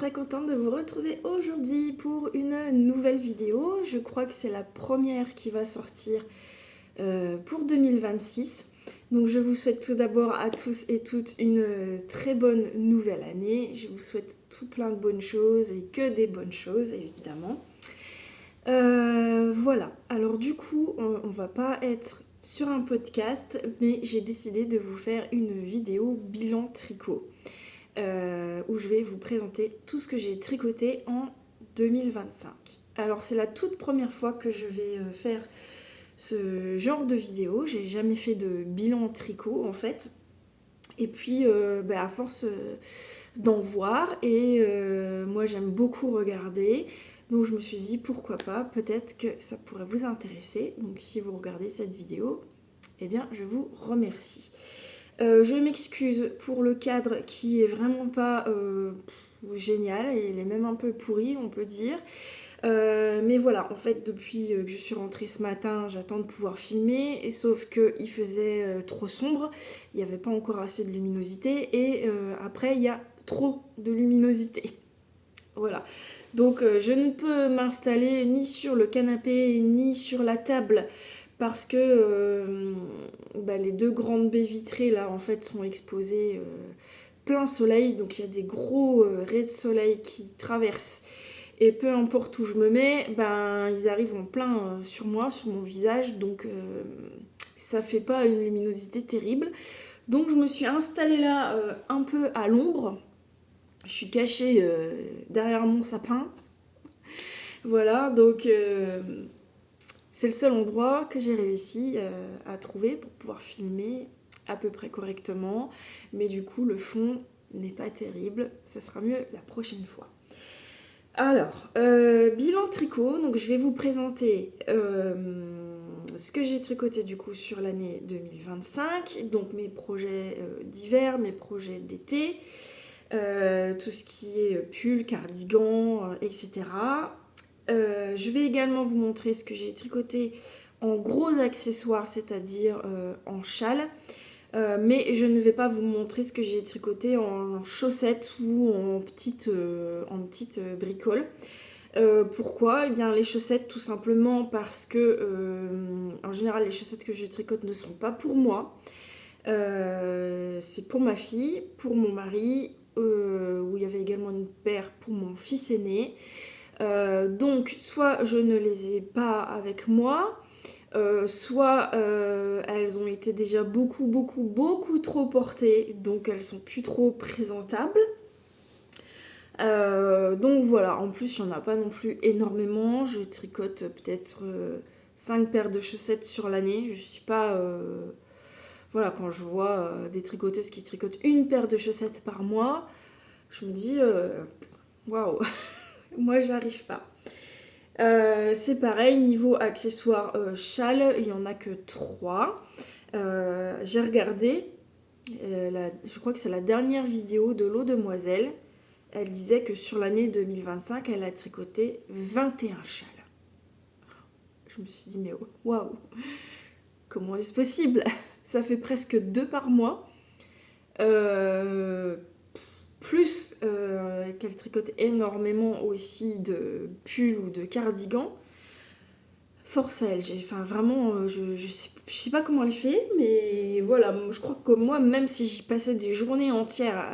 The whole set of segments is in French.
très contente de vous retrouver aujourd'hui pour une nouvelle vidéo. Je crois que c'est la première qui va sortir pour 2026. Donc je vous souhaite tout d'abord à tous et toutes une très bonne nouvelle année. Je vous souhaite tout plein de bonnes choses et que des bonnes choses évidemment. Voilà, alors du coup on va pas être sur un podcast, mais j'ai décidé de vous faire une vidéo bilan tricot. Où je vais vous présenter tout ce que j'ai tricoté en 2025. Alors c'est la toute première fois que je vais faire ce genre de vidéo. J'ai jamais fait de bilan tricot en fait. Et puis à force d'en voir et moi j'aime beaucoup regarder. Donc je me suis dit pourquoi pas, peut-être que ça pourrait vous intéresser. Donc si vous regardez cette vidéo, eh bien je vous remercie. Je m'excuse pour le cadre qui est vraiment pas génial, il est même un peu pourri on peut dire. Mais voilà, en fait depuis que je suis rentrée ce matin, j'attends de pouvoir filmer, et sauf qu'il faisait trop sombre, il n'y avait pas encore assez de luminosité, et après il y a trop de luminosité. Voilà, donc je ne peux m'installer ni sur le canapé ni sur la table parce que les deux grandes baies vitrées là en fait sont exposées plein soleil, donc il y a des gros raies de soleil qui traversent, et peu importe où je me mets, ils arrivent en plein sur moi, sur mon visage, donc ça fait pas une luminosité terrible. Donc je me suis installée là un peu à l'ombre, je suis cachée derrière mon sapin. Voilà, donc c'est le seul endroit que j'ai réussi à trouver pour pouvoir filmer à peu près correctement. Mais du coup, le fond n'est pas terrible. Ce sera mieux la prochaine fois. Alors, bilan tricot. Donc, je vais vous présenter ce que j'ai tricoté du coup sur l'année 2025. Donc, mes projets d'hiver, mes projets d'été. Tout ce qui est pull, cardigan, etc. Je vais également vous montrer ce que j'ai tricoté en gros accessoires, c'est-à-dire en châle. Mais je ne vais pas vous montrer ce que j'ai tricoté en chaussettes ou en petite bricole. Pourquoi ? Eh bien les chaussettes, tout simplement parce que en général les chaussettes que je tricote ne sont pas pour moi. C'est pour ma fille, pour mon mari, où il y avait également une paire pour mon fils aîné. Donc soit je ne les ai pas avec moi, soit elles ont été déjà beaucoup trop portées, donc elles sont plus trop présentables. Donc voilà, en plus il n'y en a pas non plus énormément, je tricote peut-être 5 paires de chaussettes sur l'année, je suis pas... Voilà, quand je vois des tricoteuses qui tricotent une paire de chaussettes par mois, je me dis waouh, moi j'arrive pas. C'est pareil, niveau accessoires châle, il n'y en a que 3. J'ai regardé, je crois que c'est la dernière vidéo de l'eau demoiselle. Elle disait que sur l'année 2025, elle a tricoté 21 châles. Je me suis dit, mais waouh, comment est-ce possible ? Ça fait presque 2 par mois. Plus qu'elle tricote énormément aussi de pulls ou de cardigans. Force à elle. Vraiment, je sais pas comment elle fait, mais voilà, je crois que moi, même si j'y passais des journées entières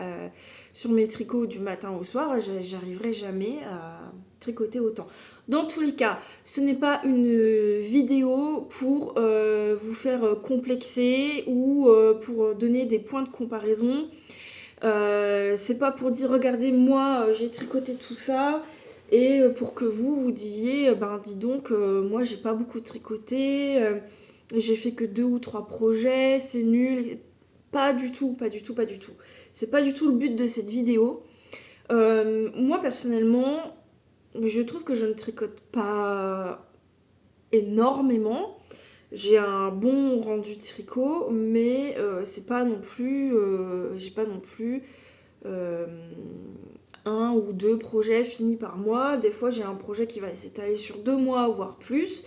sur mes tricots du matin au soir, j'arriverai jamais à tricoter autant. Dans tous les cas, ce n'est pas une vidéo pour vous faire complexer ou pour donner des points de comparaison. C'est pas pour dire regardez moi j'ai tricoté tout ça, et pour que vous disiez dis donc moi j'ai pas beaucoup tricoté, j'ai fait que 2 ou 3 projets, c'est nul. Pas du tout. C'est pas du tout le but de cette vidéo. Moi personnellement je trouve que je ne tricote pas énormément. J'ai un bon rendu tricot, mais c'est pas non plus j'ai pas non plus un ou 2 projets finis par mois. Des fois j'ai un projet qui va s'étaler sur 2 mois voire plus.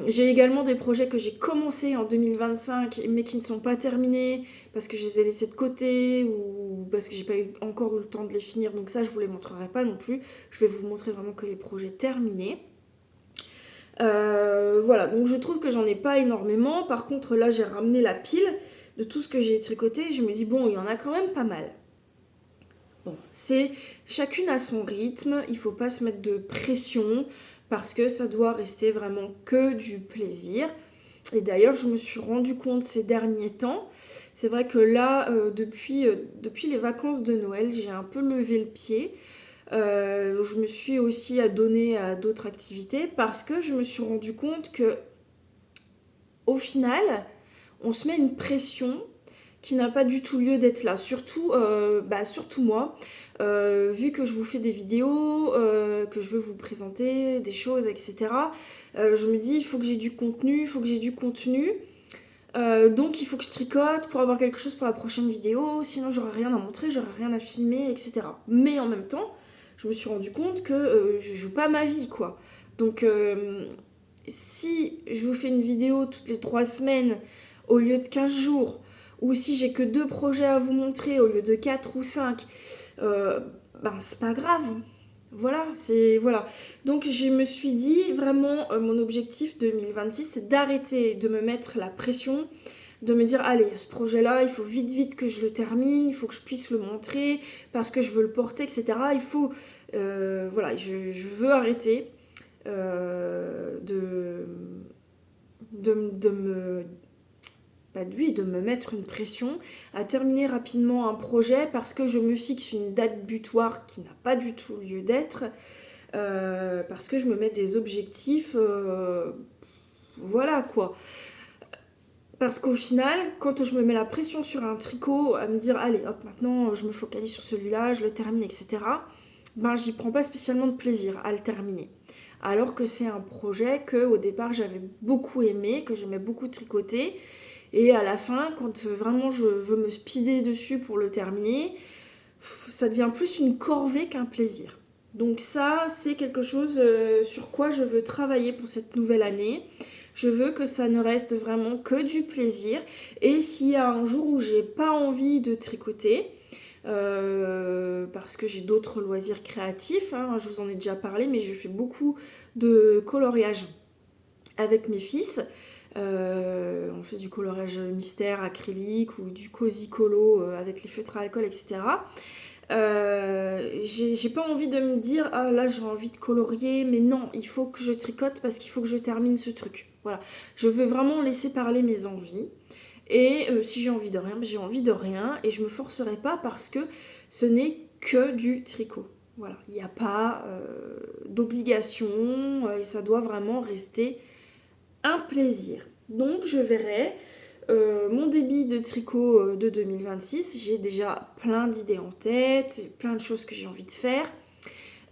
J'ai également des projets que j'ai commencés en 2025 mais qui ne sont pas terminés parce que je les ai laissés de côté ou parce que j'ai pas encore eu le temps de les finir. Donc ça, je vous les montrerai pas non plus. Je vais vous montrer vraiment que les projets terminés. Voilà, donc je trouve que j'en ai pas énormément. Par contre, là, j'ai ramené la pile de tout ce que j'ai tricoté. Je me dis, bon, il y en a quand même pas mal. Bon, c'est chacune à son rythme. Il faut pas se mettre de pression parce que ça doit rester vraiment que du plaisir. Et d'ailleurs, je me suis rendu compte ces derniers temps, c'est vrai que là, depuis les vacances de Noël, j'ai un peu levé le pied. Je me suis aussi adonnée à d'autres activités parce que je me suis rendu compte que, au final, on se met une pression qui n'a pas du tout lieu d'être là. Surtout moi, vu que je vous fais des vidéos, que je veux vous présenter des choses, etc. Je me dis, il faut que j'ai du contenu, il faut que j'ai du contenu. Donc il faut que je tricote pour avoir quelque chose pour la prochaine vidéo, sinon j'aurai rien à montrer, j'aurai rien à filmer, etc. Mais en même temps, je me suis rendu compte que je joue pas ma vie, quoi. Donc si je vous fais une vidéo toutes les 3 semaines au lieu de 15 jours, ou si j'ai que 2 projets à vous montrer au lieu de 4 ou 5, c'est pas grave. Voilà. Donc je me suis dit vraiment mon objectif 2026 c'est d'arrêter de me mettre la pression, de me dire allez ce projet là il faut vite que je le termine, il faut que je puisse le montrer parce que je veux le porter etc. Il faut je veux arrêter de me de me mettre une pression à terminer rapidement un projet parce que je me fixe une date butoir qui n'a pas du tout lieu d'être, parce que je me mets des objectifs, voilà quoi. Parce qu'au final, quand je me mets la pression sur un tricot, à me dire allez hop maintenant je me focalise sur celui-là, je le termine, etc. J'y prends pas spécialement de plaisir à le terminer. Alors que c'est un projet que au départ j'avais beaucoup aimé, que j'aimais beaucoup tricoter. Et à la fin, quand vraiment je veux me speeder dessus pour le terminer, ça devient plus une corvée qu'un plaisir. Donc ça, c'est quelque chose sur quoi je veux travailler pour cette nouvelle année. Je veux que ça ne reste vraiment que du plaisir. Et s'il y a un jour où j'ai pas envie de tricoter, parce que j'ai d'autres loisirs créatifs, hein, je vous en ai déjà parlé, mais je fais beaucoup de coloriage avec mes fils. On fait du coloriage mystère, acrylique ou du cozy colo avec les feutres à alcool, etc. J'ai pas envie de me dire ah là j'ai envie de colorier, mais non, il faut que je tricote parce qu'il faut que je termine ce truc. Voilà, je veux vraiment laisser parler mes envies. Et si j'ai envie de rien, j'ai envie de rien et je me forcerai pas parce que ce n'est que du tricot. Voilà, il n'y a pas d'obligation et ça doit vraiment rester un plaisir. Donc je verrai mon débit de tricot de 2026. J'ai déjà plein d'idées en tête, plein de choses que j'ai envie de faire.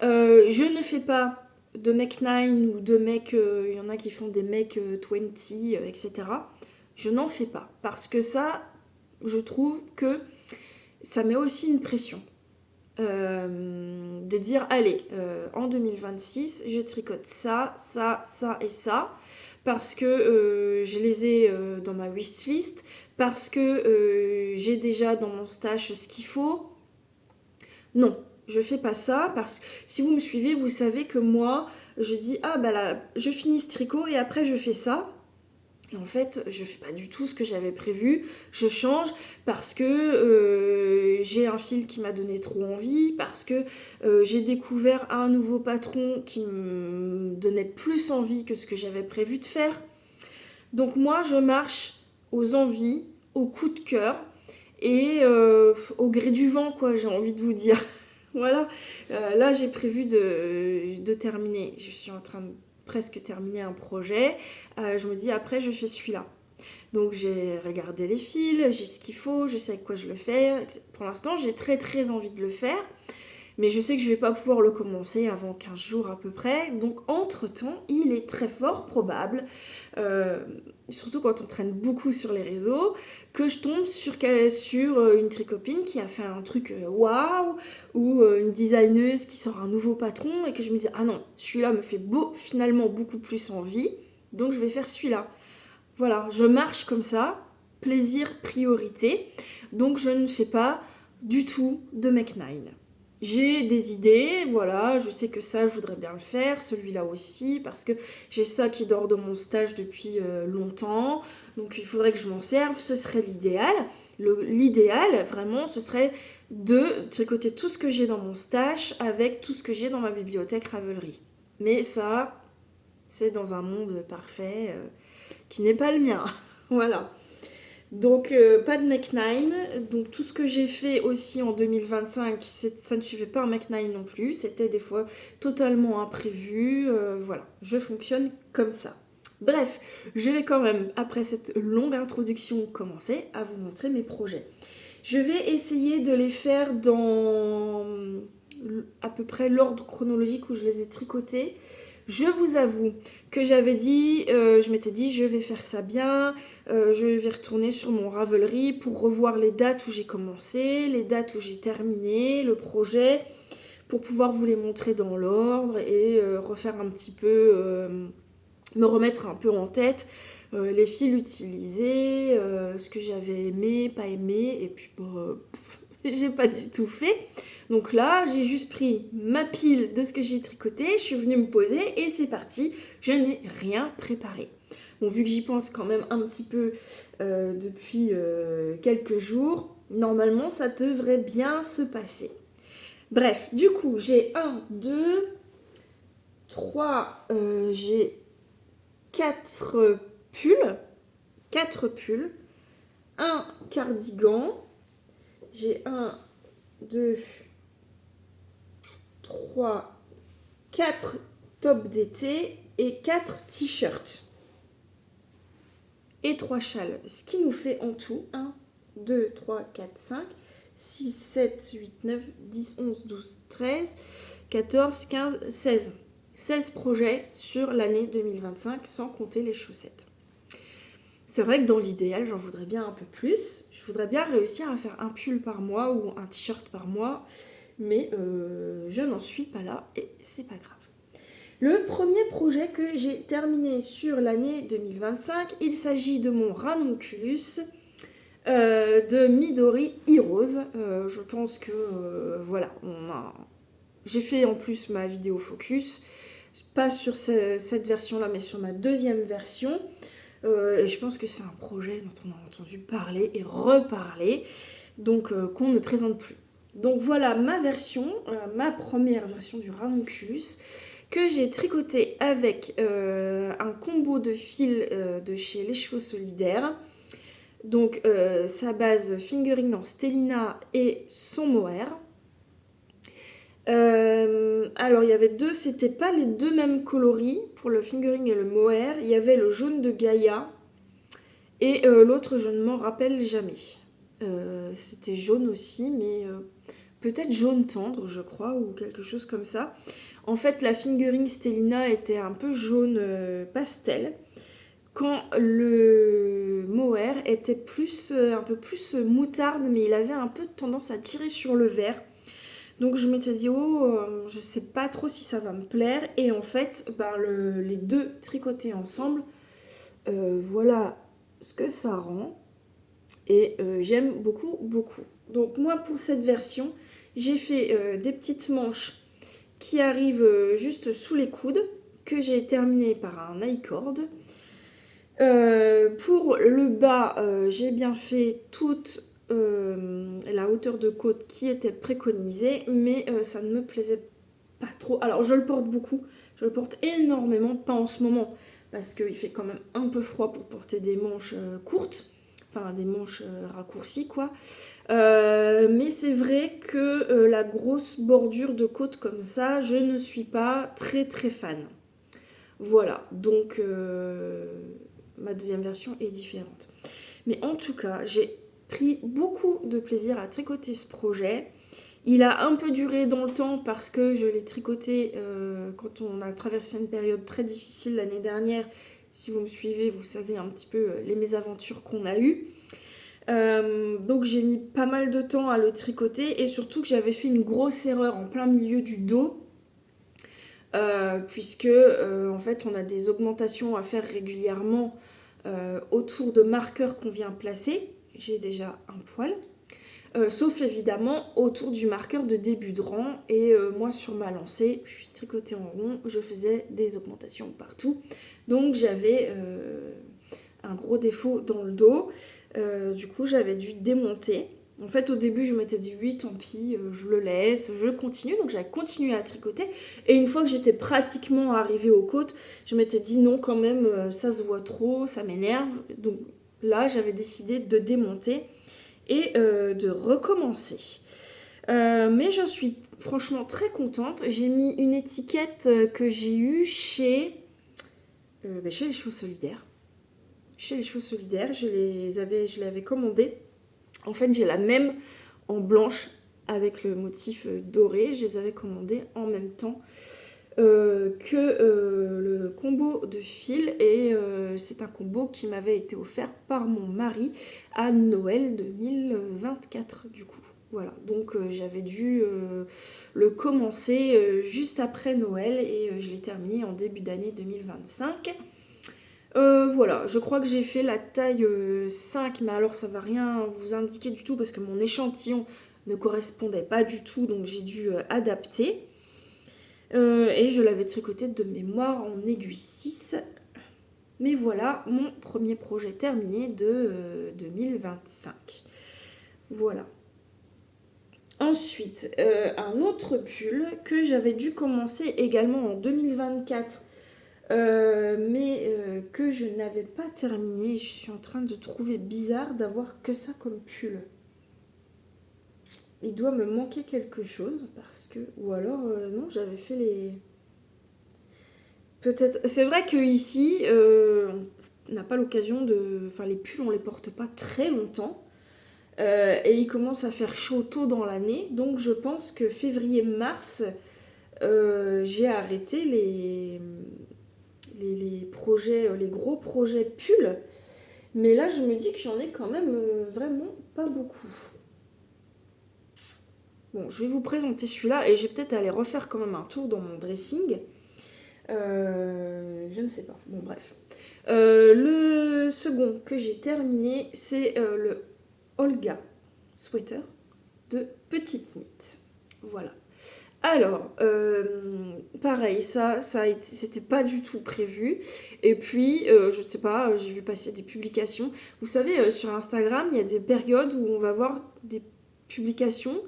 Je ne fais pas de mec 9 ou de mec, il y en a qui font des mecs 20, etc. Je n'en fais pas parce que ça, je trouve que ça met aussi une pression. De dire allez, en 2026, je tricote ça et ça parce que je les ai dans ma wishlist, parce que j'ai déjà dans mon stash ce qu'il faut. Non, je fais pas ça parce que si vous me suivez, vous savez que moi, je dis là, je finis ce tricot et après je fais ça. Et en fait, je fais pas du tout ce que j'avais prévu. Je change parce que j'ai un fil qui m'a donné trop envie, parce que j'ai découvert un nouveau patron qui me donnait plus envie que ce que j'avais prévu de faire. Donc moi, je marche aux envies, au coup de cœur et au gré du vent, quoi, j'ai envie de vous dire. Voilà. Là, j'ai prévu de terminer. Je suis en train de presque terminer un projet. Je me dis, après, je fais celui-là. Donc, j'ai regardé les fils, j'ai ce qu'il faut, je sais avec quoi je le fais. Pour l'instant, j'ai très, très envie de le faire. Mais je sais que je vais pas pouvoir le commencer avant 15 jours à peu près. Donc, entre-temps, il est très fort probable, surtout quand on traîne beaucoup sur les réseaux, que je tombe sur une tricopine qui a fait un truc waouh, ou une designeuse qui sort un nouveau patron et que je me dis ah non, celui-là me fait finalement beaucoup plus envie. donc je vais faire celui-là. Voilà, je marche comme ça, plaisir, priorité, donc je ne fais pas du tout de Make 9. J'ai des idées, voilà, je sais que ça, je voudrais bien le faire, celui-là aussi, parce que j'ai ça qui dort de mon stage depuis longtemps, donc il faudrait que je m'en serve, ce serait l'idéal. L'idéal, vraiment, ce serait de tricoter tout ce que j'ai dans mon stage avec tout ce que j'ai dans ma bibliothèque Ravelry. Mais ça, c'est dans un monde parfait qui n'est pas le mien, voilà. Donc pas de Make 9, donc tout ce que j'ai fait aussi en 2025, ça ne suivait pas un Make 9 non plus, c'était des fois totalement imprévu, voilà, je fonctionne comme ça. Bref, je vais quand même, après cette longue introduction, commencer à vous montrer mes projets. Je vais essayer de les faire dans à peu près l'ordre chronologique où je les ai tricotés. Je vous avoue que j'avais dit, je m'étais dit je vais faire ça bien, je vais retourner sur mon Ravelry pour revoir les dates où j'ai commencé, les dates où j'ai terminé le projet, pour pouvoir vous les montrer dans l'ordre et refaire un petit peu, me remettre un peu en tête les fils utilisés, ce que j'avais aimé, pas aimé, et puis j'ai pas du tout fait. Donc là, j'ai juste pris ma pile de ce que j'ai tricoté, je suis venue me poser et c'est parti, je n'ai rien préparé. Bon, vu que j'y pense quand même un petit peu depuis quelques jours, normalement ça devrait bien se passer. Bref, du coup, j'ai 1, 2, 3, j'ai 4 pulls, 4 pulls, un cardigan, j'ai 1, 2, 3, 4 tops d'été et 4 t-shirts. Et 3 châles. Ce qui nous fait en tout 1, 2, 3, 4, 5, 6, 7, 8, 9, 10, 11, 12, 13, 14, 15, 16. 16 projets sur l'année 2025 sans compter les chaussettes. C'est vrai que dans l'idéal, j'en voudrais bien un peu plus. Je voudrais bien réussir à faire un pull par mois ou un t-shirt par mois. Mais je n'en suis pas là et c'est pas grave. Le premier projet que j'ai terminé sur l'année 2025, il s'agit de mon ranunculus de Midori Heroes. Je pense que voilà, j'ai fait en plus ma vidéo focus, pas sur cette version-là, mais sur ma deuxième version. Et je pense que c'est un projet dont on a entendu parler et reparler, donc qu'on ne présente plus. Donc voilà ma version, ma première version du ranunculus que j'ai tricoté avec un combo de fils de chez Les Chevaux Solidaires. Donc sa base fingering en Stellina et son mohair. Alors il y avait deux, c'était pas les deux mêmes coloris pour le fingering et le mohair. Il y avait le jaune de Gaïa et l'autre je ne m'en rappelle jamais. C'était jaune aussi, mais peut-être jaune tendre, je crois, ou quelque chose comme ça. En fait, la fingering Stellina était un peu jaune pastel, quand le mohair était un peu plus moutarde, mais il avait un peu tendance à tirer sur le vert. Donc je m'étais dit, je sais pas trop si ça va me plaire. Et en fait, les deux tricotés ensemble, voilà ce que ça rend. Et j'aime beaucoup, beaucoup. Donc moi, pour cette version, j'ai fait des petites manches qui arrivent juste sous les coudes, que j'ai terminé par un I-cord. Pour le bas, j'ai bien fait toute la hauteur de côte qui était préconisée, mais ça ne me plaisait pas trop. Alors je le porte beaucoup, je le porte énormément, pas en ce moment, parce qu'il fait quand même un peu froid pour porter des manches courtes, enfin des manches raccourcies quoi. Mais c'est vrai que la grosse bordure de côte comme ça, je ne suis pas très très fan. Voilà, donc ma deuxième version est différente. Mais en tout cas, j'ai pris beaucoup de plaisir à tricoter ce projet. Il a un peu duré dans le temps parce que je l'ai tricoté quand on a traversé une période très difficile l'année dernière. Si vous me suivez, vous savez un petit peu les mésaventures qu'on a eues. Donc j'ai mis pas mal de temps à le tricoter et surtout que j'avais fait une grosse erreur en plein milieu du dos. puisque en fait on a des augmentations à faire régulièrement autour de marqueurs qu'on vient placer. J'ai déjà un poil. Sauf évidemment autour du marqueur de début de rang. Et moi sur ma lancée, je suis tricotée en rond, je faisais des augmentations partout. Donc j'avais un gros défaut dans le dos. Du coup j'avais dû démonter. En fait au début je m'étais dit oui tant pis, je le laisse, je continue. Donc j'avais continué à tricoter. Et une fois que j'étais pratiquement arrivée aux côtes, je m'étais dit non quand même, ça se voit trop, ça m'énerve. Donc là j'avais décidé de démonter et de recommencer. Mais je suis franchement très contente. J'ai mis une étiquette que j'ai eue chez les Chevaux Solidaires. Chez les Chevaux Solidaires, je l'avais commandée. En fait, j'ai la même en blanche avec le motif doré. Je les avais commandées en même temps que le combo de fil. Et c'est un combo qui m'avait été offert par mon mari à Noël 2024 du coup. Voilà, donc j'avais dû le commencer juste après Noël et je l'ai terminé en début d'année 2025. Voilà, je crois que j'ai fait la taille 5, mais alors ça va rien vous indiquer du tout parce que mon échantillon ne correspondait pas du tout, donc j'ai dû adapter. Et je l'avais tricoté de mémoire en aiguille 6. Mais voilà, mon premier projet terminé de 2025. Voilà. Ensuite, un autre pull que j'avais dû commencer également en 2024, mais que je n'avais pas terminé. Je suis en train de trouver bizarre d'avoir que ça comme pull. Il doit me manquer quelque chose parce que... Ou alors, non, j'avais fait les... Peut-être... C'est vrai qu'ici, on n'a pas l'occasion de... Enfin, les pulls, on les porte pas très longtemps. Et il commence à faire chaud tôt dans l'année. Donc, je pense que février-mars, j'ai arrêté les projets, les gros projets pulls. Mais là, je me dis que j'en ai quand même vraiment pas beaucoup. Bon, je vais vous présenter celui-là et je vais peut-être aller refaire quand même un tour dans mon dressing. Je ne sais pas. Bon, bref. Le second que j'ai terminé, c'est le Olga Sweater de Petite Knit. Voilà. Alors, pareil, c'était pas du tout prévu. Et puis, je sais pas, j'ai vu passer des publications. Vous savez, sur Instagram, il y a des périodes où on va voir des publications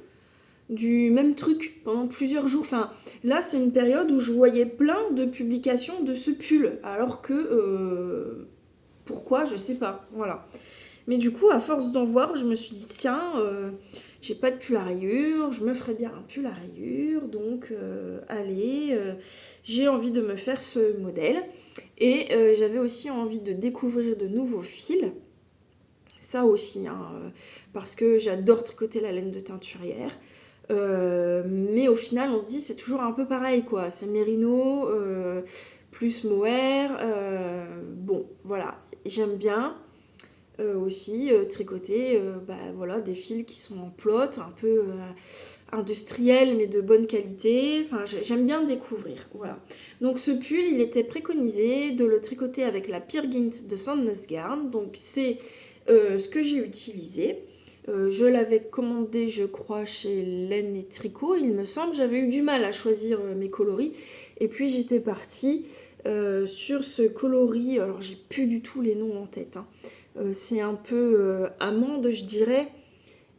du même truc pendant plusieurs jours. Enfin, là, c'est une période où je voyais plein de publications de ce pull. Alors que, pourquoi, je sais pas. Voilà. Mais du coup, à force d'en voir, je me suis dit, tiens, j'ai pas de pull à rayures, je me ferais bien un pull à rayures. Donc, allez, j'ai envie de me faire ce modèle. Et j'avais aussi envie de découvrir de nouveaux fils. Ça aussi, hein, parce que j'adore tricoter la laine de teinturière. Mais au final on se dit c'est toujours un peu pareil quoi, c'est mérino plus mohair, bon voilà, j'aime bien aussi tricoter voilà, des fils qui sont en plot, un peu industriels mais de bonne qualité, enfin j'aime bien découvrir, voilà. Donc ce pull il était préconisé de le tricoter avec la Peer Gynt de Sandnes Garn, donc c'est ce que j'ai utilisé. Je l'avais commandé, je crois, chez Laine et Tricot, il me semble. J'avais eu du mal à choisir mes coloris. Et puis j'étais partie sur ce coloris. Alors j'ai plus du tout les noms en tête. Hein. C'est un peu amande, je dirais.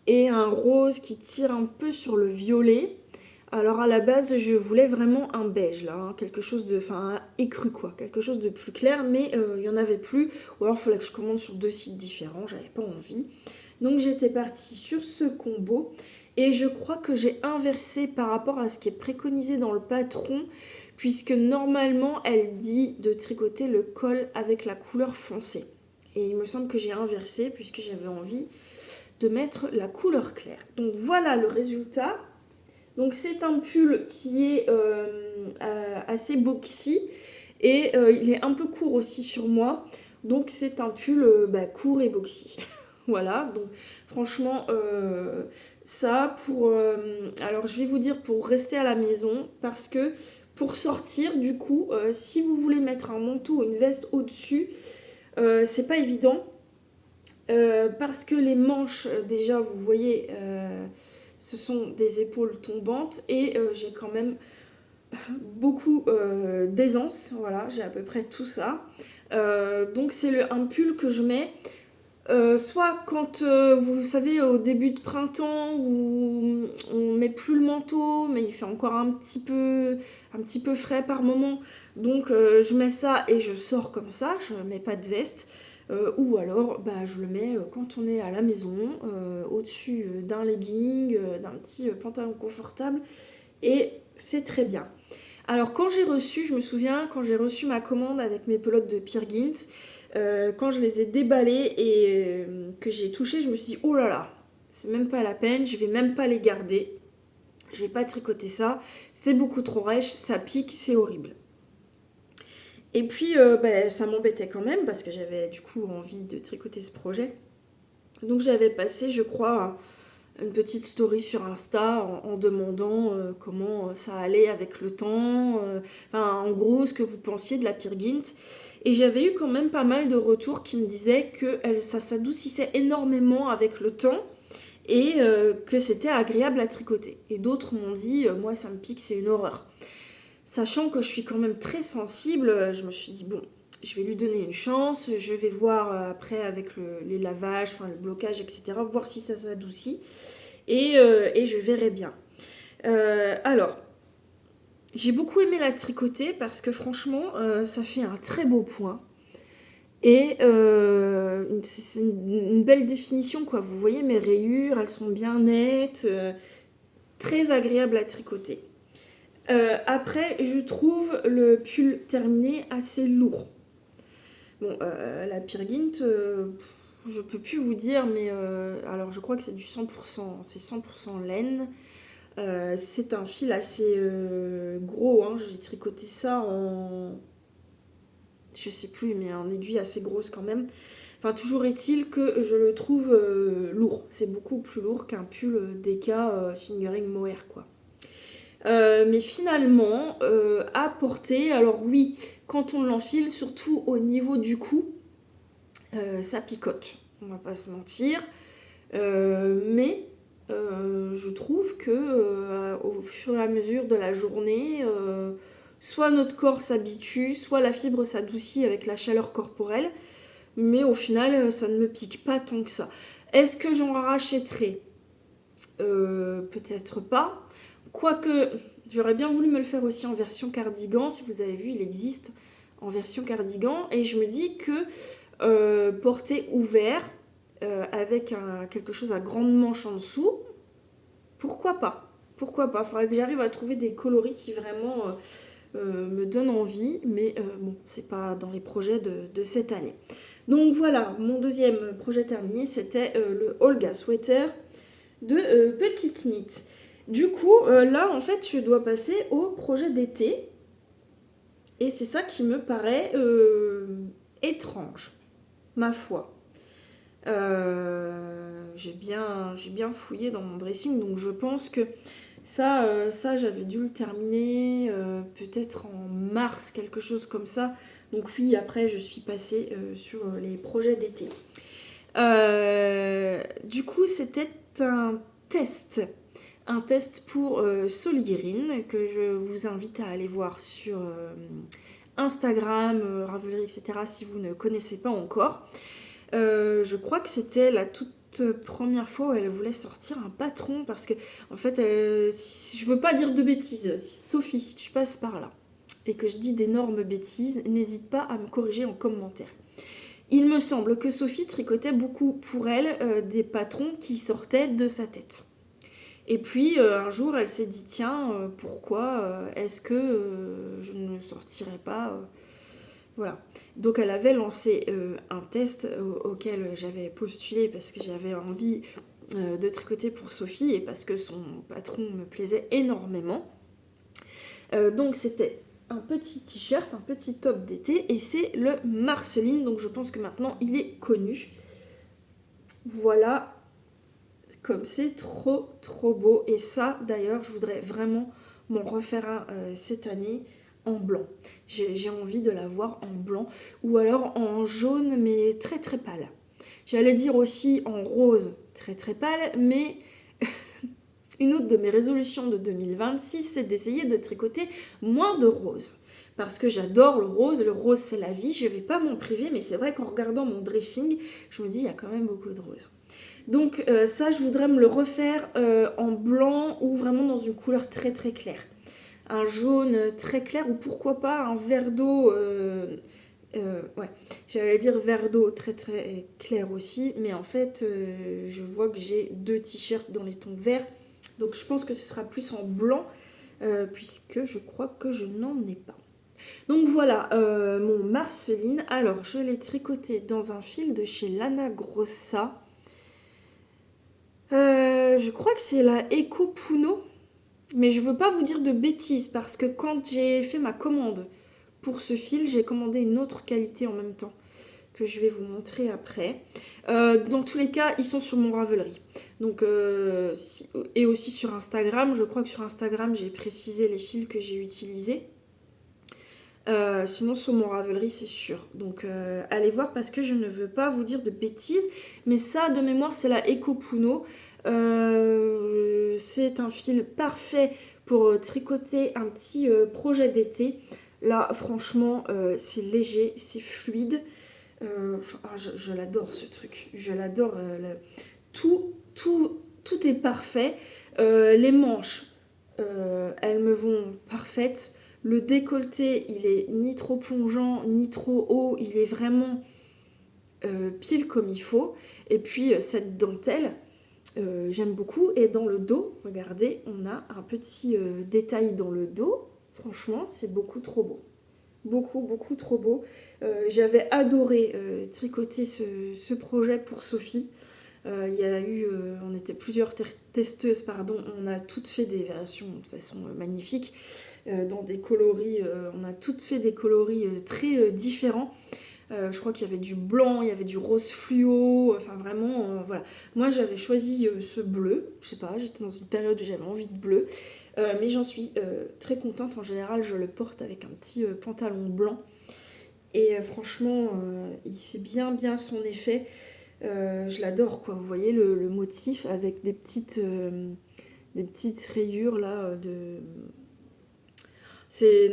Et un rose qui tire un peu sur le violet. Alors à la base, je voulais vraiment un beige, là. Hein, quelque chose de... Enfin, écru, quoi. Quelque chose de plus clair. Mais il n'y en avait plus. Ou alors il fallait que je commande sur 2 sites différents. J'avais pas envie. Donc j'étais partie sur ce combo et je crois que j'ai inversé par rapport à ce qui est préconisé dans le patron puisque normalement elle dit de tricoter le col avec la couleur foncée. Et il me semble que j'ai inversé puisque j'avais envie de mettre la couleur claire. Donc voilà le résultat. Donc c'est un pull qui est assez boxy et il est un peu court aussi sur moi. Donc c'est un pull court et boxy. Voilà, donc franchement, ça pour... alors je vais vous dire pour rester à la maison, parce que Pour sortir, du coup, si vous voulez mettre un manteau ou une veste au-dessus, c'est pas évident. Parce que les manches, déjà, vous voyez, ce sont des épaules tombantes et j'ai quand même beaucoup d'aisance. Voilà, j'ai à peu près tout ça. Donc c'est un pull que je mets soit quand vous savez au début de printemps où on met plus le manteau mais il fait encore un petit peu frais par moment, donc je mets ça et je sors comme ça, je mets pas de veste. Ou alors bah, je le mets quand on est à la maison, au-dessus d'un legging, d'un petit pantalon confortable, et c'est très bien. Alors quand j'ai reçu, je me souviens, quand j'ai reçu ma commande avec mes pelotes de Peer Gynt, quand je les ai déballées et que j'ai touché, je me suis dit oh là là, c'est même pas la peine, je vais même pas les garder, je vais pas tricoter ça, c'est beaucoup trop rêche, ça pique, c'est horrible. Et puis ben, ça m'embêtait quand même parce que j'avais du coup envie de tricoter ce projet. Donc j'avais passé, je crois, une petite story sur Insta en demandant comment ça allait avec le temps, enfin en gros ce que vous pensiez de la Peer Gynt. Et j'avais eu quand même pas mal de retours qui me disaient que ça s'adoucissait énormément avec le temps et que c'était agréable à tricoter. Et d'autres m'ont dit, moi ça me pique, c'est une horreur. Sachant que je suis quand même très sensible, je me suis dit, bon, je vais lui donner une chance, je vais voir après avec les lavages, enfin le blocage, etc., voir si ça s'adoucit et je verrai bien. Alors, j'ai beaucoup aimé la tricoter parce que franchement, ça fait un très beau point. Et c'est une belle définition, quoi. Vous voyez mes rayures, elles sont bien nettes, très agréable à tricoter. Après, je trouve le pull terminé assez lourd. Bon, la Peer Gynt, je peux plus vous dire, mais alors je crois que c'est du 100%, c'est 100% laine. C'est un fil assez gros, hein. J'ai tricoté ça en, je sais plus, mais en aiguille assez grosse quand même. Enfin, toujours est-il que je le trouve lourd. C'est beaucoup plus lourd qu'un pull DK fingering mohair, quoi. Mais finalement, à porter, alors oui, quand on l'enfile, surtout au niveau du cou, ça picote. On va pas se mentir. Mais je trouve que au fur et à mesure de la journée, soit notre corps s'habitue, soit la fibre s'adoucit avec la chaleur corporelle, mais au final, ça ne me pique pas tant que ça. Est-ce que j'en rachèterai? Peut-être pas. Quoique, j'aurais bien voulu me le faire aussi en version cardigan. Si vous avez vu, il existe en version cardigan. Et je me dis que porter ouvert, avec quelque chose à grande manche en dessous, pourquoi pas? Pourquoi pas? Il faudrait que j'arrive à trouver des coloris qui vraiment me donnent envie, mais bon, c'est pas dans les projets de cette année. Donc voilà, mon deuxième projet terminé, c'était le Olga Sweater de Petite Knit. Du coup, là, en fait, je dois passer au projet d'été, et c'est ça qui me paraît étrange, ma foi. J'ai bien fouillé dans mon dressing, donc je pense que ça j'avais dû le terminer peut-être en mars, quelque chose comme ça. Donc oui, après je suis passée sur les projets d'été. Du coup, c'était un test pour Soligreen que je vous invite à aller voir sur Instagram, Ravelry, etc. si vous ne connaissez pas encore. Je crois que c'était la toute première fois où elle voulait sortir un patron parce que en fait je veux pas dire de bêtises, Sophie, si tu passes par là et que je dis d'énormes bêtises, n'hésite pas à me corriger en commentaire. Il me semble que Sophie tricotait beaucoup pour elle des patrons qui sortaient de sa tête. Et puis un jour elle s'est dit tiens pourquoi est-ce que je ne sortirais pas voilà. Donc elle avait lancé un test auquel j'avais postulé parce que j'avais envie de tricoter pour Sophie et parce que son patron me plaisait énormément. Donc c'était un petit t-shirt, un petit top d'été et c'est le Marceline, donc je pense que maintenant il est connu. Voilà, comme c'est trop beau. Et ça d'ailleurs je voudrais vraiment m'en refaire un cette année en blanc. J'ai envie de l'avoir en blanc ou alors en jaune mais très très pâle. J'allais dire aussi en rose très très pâle, mais une autre de mes résolutions de 2026, c'est d'essayer de tricoter moins de rose. Parce que j'adore le rose c'est la vie, je ne vais pas m'en priver, mais c'est vrai qu'en regardant mon dressing, je me dis il y a quand même beaucoup de rose. Donc ça, je voudrais me le refaire en blanc ou vraiment dans une couleur très très claire. Un jaune très clair ou pourquoi pas un vert d'eau, ouais, j'allais dire vert d'eau très très clair aussi, mais en fait, je vois que j'ai 2 t-shirts dans les tons verts, donc je pense que ce sera plus en blanc, puisque je crois que je n'en ai pas. Donc voilà, mon Marceline. Alors, je l'ai tricoté dans un fil de chez Lana Grossa. Je crois que c'est la Eco Puno. Mais je veux pas vous dire de bêtises parce que quand j'ai fait ma commande pour ce fil, j'ai commandé une autre qualité en même temps que je vais vous montrer après. Dans tous les cas, ils sont sur mon Ravelry. Donc, et aussi sur Instagram. Je crois que sur Instagram, j'ai précisé les fils que j'ai utilisés. Sinon sur mon Ravelry c'est sûr, donc allez voir parce que je ne veux pas vous dire de bêtises, mais ça de mémoire c'est la Eco Puno. C'est un fil parfait pour tricoter un petit projet d'été. Là franchement c'est léger, c'est fluide. Je l'adore ce truc, je l'adore. Tout est parfait. Les manches elles me vont parfaites. Le décolleté, il est ni trop plongeant, ni trop haut. Il est vraiment pile comme il faut. Et puis, cette dentelle, j'aime beaucoup. Et dans le dos, regardez, on a un petit détail dans le dos. Franchement, c'est beaucoup trop beau. Beaucoup, beaucoup trop beau. J'avais adoré tricoter ce projet pour Sophie. Il y a eu, on était plusieurs testeuses, pardon, on a toutes fait des versions de façon magnifique, dans des coloris, on a toutes fait des coloris très différents. Je crois qu'il y avait du blanc, il y avait du rose fluo, enfin vraiment, voilà. Moi j'avais choisi ce bleu, je sais pas, j'étais dans une période où j'avais envie de bleu, mais j'en suis très contente. En général, je le porte avec un petit pantalon blanc, et franchement, il fait bien son effet. Je l'adore quoi, vous voyez le motif avec des petites rayures là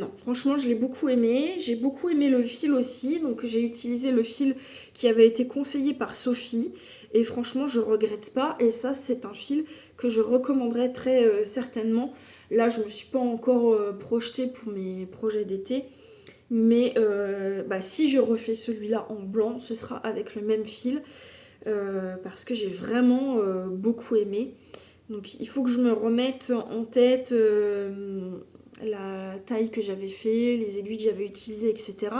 non, franchement je l'ai beaucoup aimé. J'ai beaucoup aimé le fil aussi, donc j'ai utilisé le fil qui avait été conseillé par Sophie et franchement je regrette pas, et ça c'est un fil que je recommanderais très certainement. Là je me suis pas encore projetée pour mes projets d'été, mais si je refais celui-là en blanc, ce sera avec le même fil. Parce que j'ai vraiment beaucoup aimé. Donc il faut que je me remette en tête la taille que j'avais fait, les aiguilles que j'avais utilisées, etc.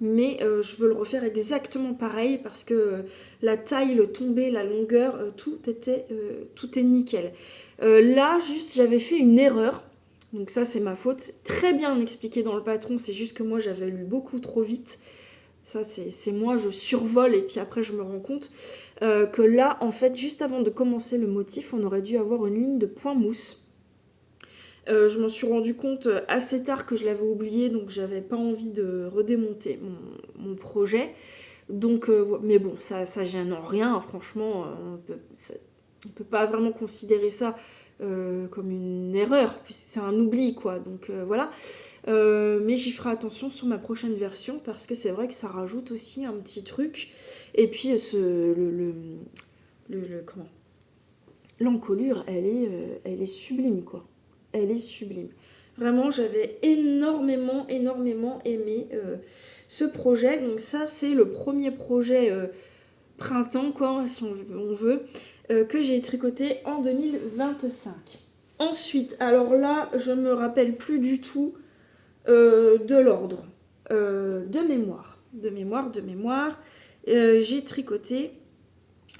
Mais je veux le refaire exactement pareil parce que la taille, le tombé, la longueur, tout est nickel. Là, juste, j'avais fait une erreur. Donc ça, c'est ma faute. C'est très bien expliqué dans le patron, c'est juste que moi, j'avais lu beaucoup trop vite. Ça, c'est moi, je survole et puis après, je me rends compte que là, en fait, juste avant de commencer le motif, on aurait dû avoir une ligne de point mousse. Je m'en suis rendu compte assez tard que je l'avais oublié, donc j'avais pas envie de redémonter mon projet. Donc, mais bon, ça gêne en rien, hein, franchement, on peut pas vraiment considérer ça comme une erreur, puisque c'est un oubli, quoi. Donc voilà. Mais j'y ferai attention sur ma prochaine version, parce que c'est vrai que ça rajoute aussi un petit truc. Et puis, comment l'encolure, elle est sublime, quoi. Elle est sublime. Vraiment, j'avais énormément aimé ce projet. Donc ça, c'est le premier projet printemps, quoi, si on veut, que j'ai tricoté en 2025. Ensuite, alors là, je ne me rappelle plus du tout de l'ordre. De mémoire. J'ai tricoté,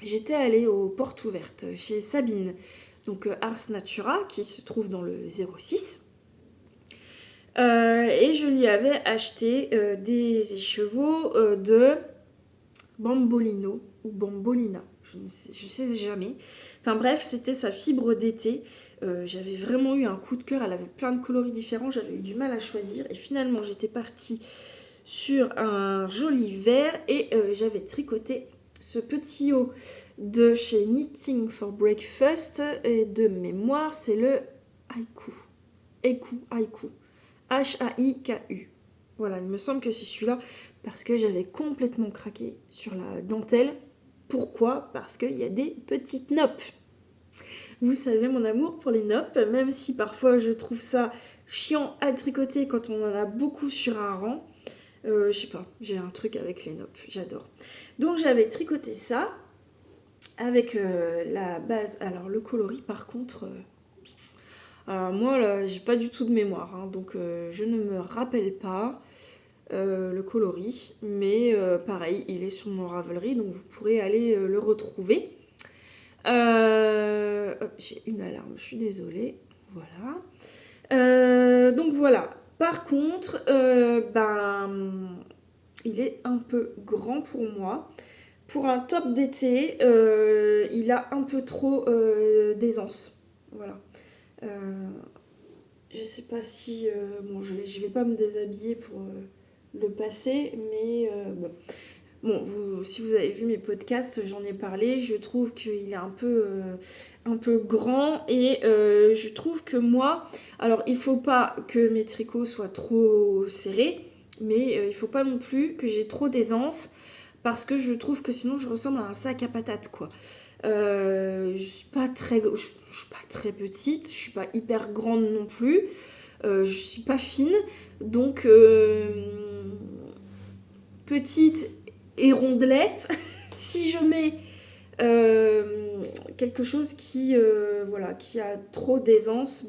j'étais allée aux portes ouvertes chez Sabine, donc Ars Natura, qui se trouve dans le 06. Et je lui avais acheté des écheveaux Bambolino ou Bambolina, je sais jamais. Enfin bref, c'était sa fibre d'été. J'avais vraiment eu un coup de cœur, elle avait plein de coloris différents, j'avais eu du mal à choisir et finalement j'étais partie sur un joli vert et j'avais tricoté ce petit haut de chez Knitting for Breakfast et de mémoire c'est le Haiku. Haiku. H-A-I-K-U. Voilà, il me semble que c'est celui-là parce que j'avais complètement craqué sur la dentelle. Pourquoi ? Parce qu'il y a des petites noppes. Vous savez mon amour pour les noppes, même si parfois je trouve ça chiant à tricoter quand on en a beaucoup sur un rang. Je sais pas, j'ai un truc avec les noppes, j'adore. Donc j'avais tricoté ça avec la base. Alors le coloris par contre, alors moi là j'ai pas du tout de mémoire, hein, donc je ne me rappelle pas le coloris, mais pareil il est sur mon Ravelry, donc vous pourrez aller le retrouver. J'ai une alarme, je suis désolée. Voilà. Donc voilà. Par contre, il est un peu grand pour moi. Pour un top d'été, il a un peu trop d'aisance. Voilà. Je sais pas si... bon, je vais pas me déshabiller pour le passer, mais bon. Bon, si vous avez vu mes podcasts, j'en ai parlé. Je trouve qu'il est un peu grand et je trouve que moi, alors il faut pas que mes tricots soient trop serrés, mais il faut pas non plus que j'ai trop d'aisance parce que je trouve que sinon je ressemble à un sac à patates quoi. Je suis pas très petite, je suis pas hyper grande non plus, je suis pas fine, donc petite et rondelette. Si je mets quelque chose qui a trop d'aisance,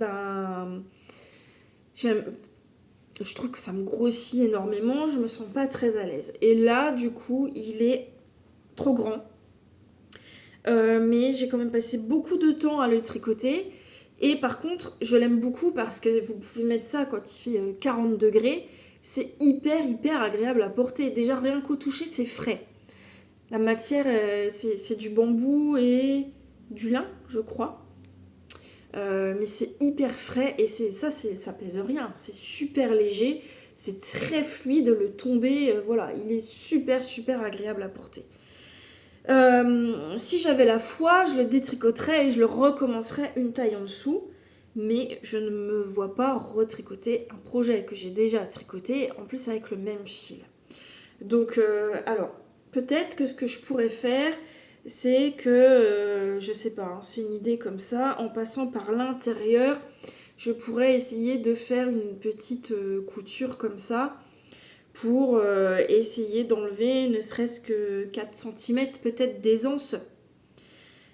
je trouve que ça me grossit énormément, je me sens pas très à l'aise. Et là, du coup, il est trop grand. Mais j'ai quand même passé beaucoup de temps à le tricoter. Et par contre, je l'aime beaucoup parce que vous pouvez mettre ça quand il fait 40 degrés. C'est hyper agréable à porter. Déjà, rien qu'au toucher, c'est frais. La matière, c'est du bambou et du lin, je crois. Mais c'est hyper frais et ça pèse rien. C'est super léger, c'est très fluide. Le tombé, voilà, il est super agréable à porter. Si j'avais la foi, je le détricoterais et je le recommencerais une taille en dessous. Mais je ne me vois pas retricoter un projet que j'ai déjà tricoté, en plus avec le même fil. Donc, alors, peut-être que ce que je pourrais faire, c'est que, je sais pas, hein, c'est une idée comme ça, en passant par l'intérieur, je pourrais essayer de faire une petite couture comme ça, pour essayer d'enlever ne serait-ce que 4 cm peut-être d'aisance.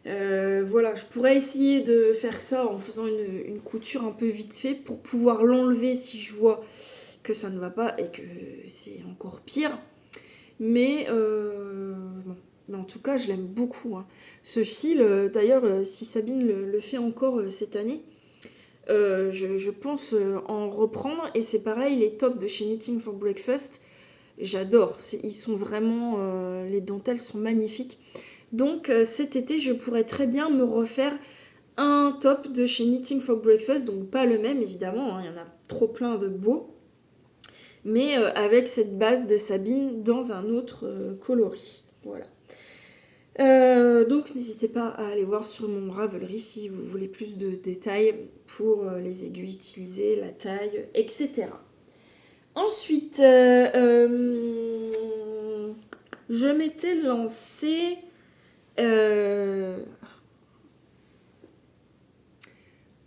Voilà, je pourrais essayer de faire ça en faisant une couture un peu vite fait pour pouvoir l'enlever si je vois que ça ne va pas et que c'est encore pire. Mais bon. Mais en tout cas, je l'aime beaucoup, hein. Ce fil, d'ailleurs, si Sabine le fait encore cette année, je pense en reprendre. Et c'est pareil, les tops de chez Knitting for Breakfast, j'adore. Ils sont vraiment... les dentelles sont magnifiques. Donc cet été, je pourrais très bien me refaire un top de chez Knitting for Breakfast. Donc pas le même, évidemment, hein, il y en a trop plein de beaux. Mais avec cette base de Sabine dans un autre coloris. Voilà. Donc n'hésitez pas à aller voir sur mon Ravelry si vous voulez plus de détails pour les aiguilles utilisées, la taille, etc. Ensuite, je m'étais lancée...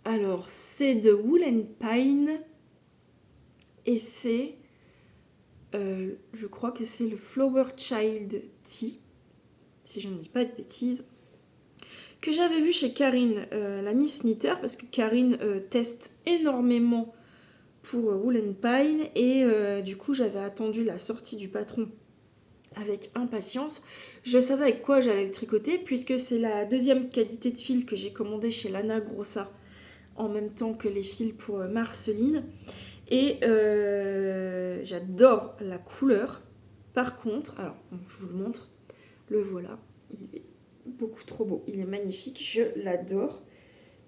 alors, c'est de Wool & Pine et c'est... je crois que c'est le Flower Child Tea, si je ne dis pas de bêtises, que j'avais vu chez Karine, la Miss Knitter, parce que Karine teste énormément pour Wool & Pine, et du coup j'avais attendu la sortie du patron avec impatience. Je savais avec quoi j'allais le tricoter, puisque c'est la deuxième qualité de fil que j'ai commandé chez Lana Grossa, en même temps que les fils pour Marceline. Et j'adore la couleur. Par contre, alors je vous le montre, Le voilà. Il est beaucoup trop beau. Il est magnifique. Je l'adore.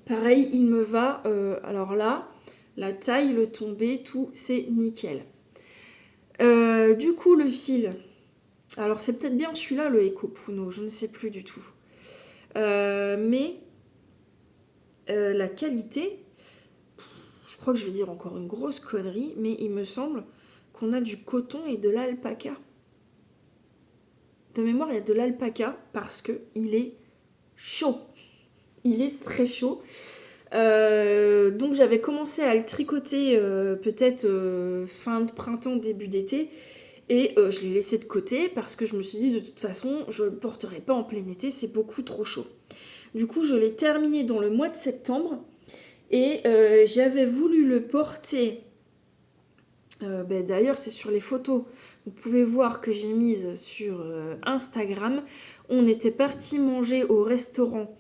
Pareil, il me va. Alors là, la taille, le tombé, tout, c'est nickel. Du coup, le fil. Alors, c'est peut-être bien celui-là, le Eco Puno. Je ne sais plus du tout. Mais la qualité, je crois que je vais dire encore une grosse connerie, mais il me semble qu'on a du coton et de l'alpaca. De mémoire, il y a de l'alpaca parce que il est chaud. Il est très chaud. Donc j'avais commencé à le tricoter peut-être fin de printemps, début d'été. Et je l'ai laissé de côté parce que je me suis dit de toute façon, je ne le porterai pas en plein été, c'est beaucoup trop chaud. Du coup, je l'ai terminé dans le mois de septembre. Et j'avais voulu le porter. D'ailleurs, c'est sur les photos. Vous pouvez voir que j'ai mise sur Instagram. On était parti manger au restaurant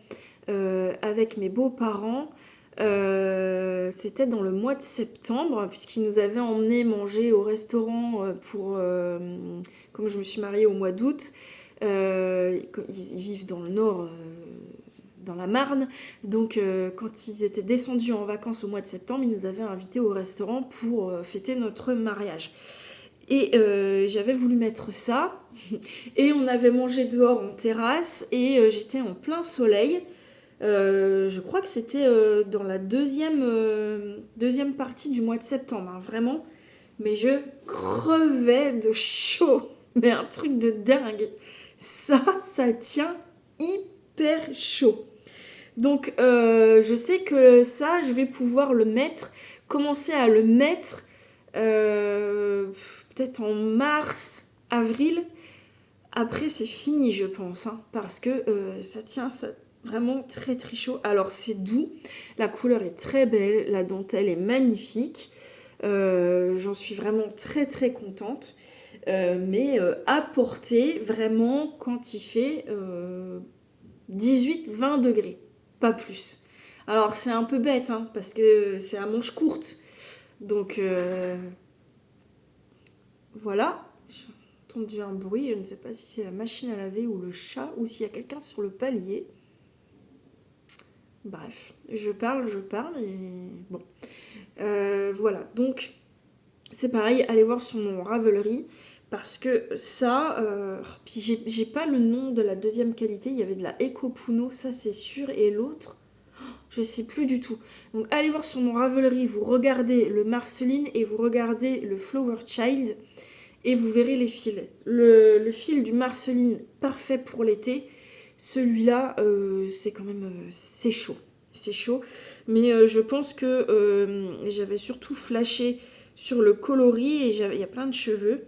avec mes beaux-parents. C'était dans le mois de septembre, puisqu'ils nous avaient emmenés manger au restaurant comme je me suis mariée au mois d'août. Ils vivent dans le nord. Dans la Marne. Donc quand ils étaient descendus en vacances au mois de septembre, ils nous avaient invités au restaurant pour fêter notre mariage. Et j'avais voulu mettre ça. Et on avait mangé dehors en terrasse. Et j'étais en plein soleil. Je crois que c'était dans la deuxième partie du mois de septembre. Hein, vraiment. Mais je crevais de chaud. Mais un truc de dingue. Ça tient hyper chaud. Donc je sais que ça, je vais pouvoir commencer à le mettre peut-être en mars, avril. Après c'est fini je pense, hein, parce que ça tient vraiment très très chaud. Alors c'est doux, la couleur est très belle, la dentelle est magnifique. J'en suis vraiment très très contente. Mais à porter vraiment quand il fait 18-20 degrés. Pas plus. Alors c'est un peu bête, hein, parce que c'est à manche courte. Donc voilà. J'ai entendu un bruit, je ne sais pas si c'est la machine à laver ou le chat, ou s'il y a quelqu'un sur le palier. Bref, je parle, et bon. Voilà, donc c'est pareil, allez voir sur mon Ravelry, parce que ça, puis j'ai pas le nom de la deuxième qualité, il y avait de la Eco Puno, ça c'est sûr, et l'autre, je sais plus du tout. Donc allez voir sur mon Ravelry, vous regardez le Marceline et vous regardez le Flower Child et vous verrez les fils. Le fil du Marceline, parfait pour l'été. Celui-là, c'est quand même, c'est chaud. C'est chaud. Mais je pense que j'avais surtout flashé sur le coloris et il y a plein de cheveux.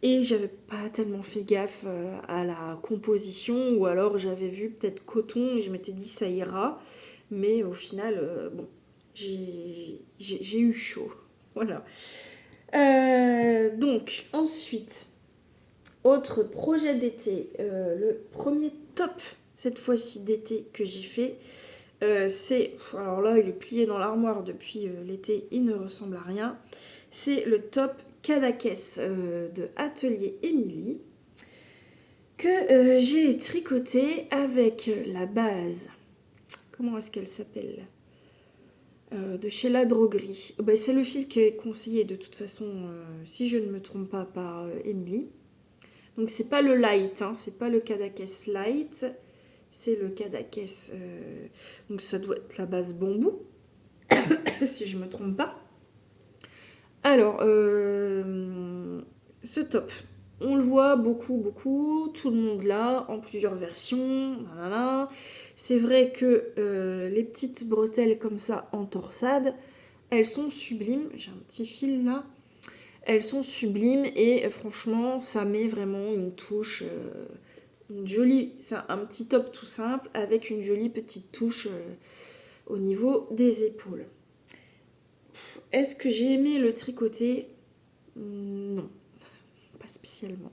Et j'avais pas tellement fait gaffe à la composition, ou alors j'avais vu peut-être coton et je m'étais dit ça ira. Mais au final, bon, j'ai eu chaud. Voilà. Donc, ensuite, autre projet d'été. Le premier top, cette fois-ci d'été, que j'ai fait, c'est... Alors là, il est plié dans l'armoire depuis l'été, il ne ressemble à rien. C'est le top Cadaqués de Atelier Émilie, que j'ai tricoté avec la base... Comment est-ce qu'elle s'appelle de chez La Droguerie. C'est le fil qui est conseillé de toute façon, si je ne me trompe pas, par Émilie. Donc c'est pas le light, hein, c'est pas le Cadaqués light, c'est le Cadaqués. Donc ça doit être la base bambou, si je me trompe pas. Alors, ce top, on le voit beaucoup, tout le monde l'a, en plusieurs versions, nanana. C'est vrai que les petites bretelles comme ça en torsade, elles sont sublimes. J'ai un petit fil là. Elles sont sublimes et franchement, ça met vraiment une touche, une jolie... C'est un petit top tout simple avec une jolie petite touche au niveau des épaules. Est-ce que j'ai aimé le tricoter ? Non, pas spécialement.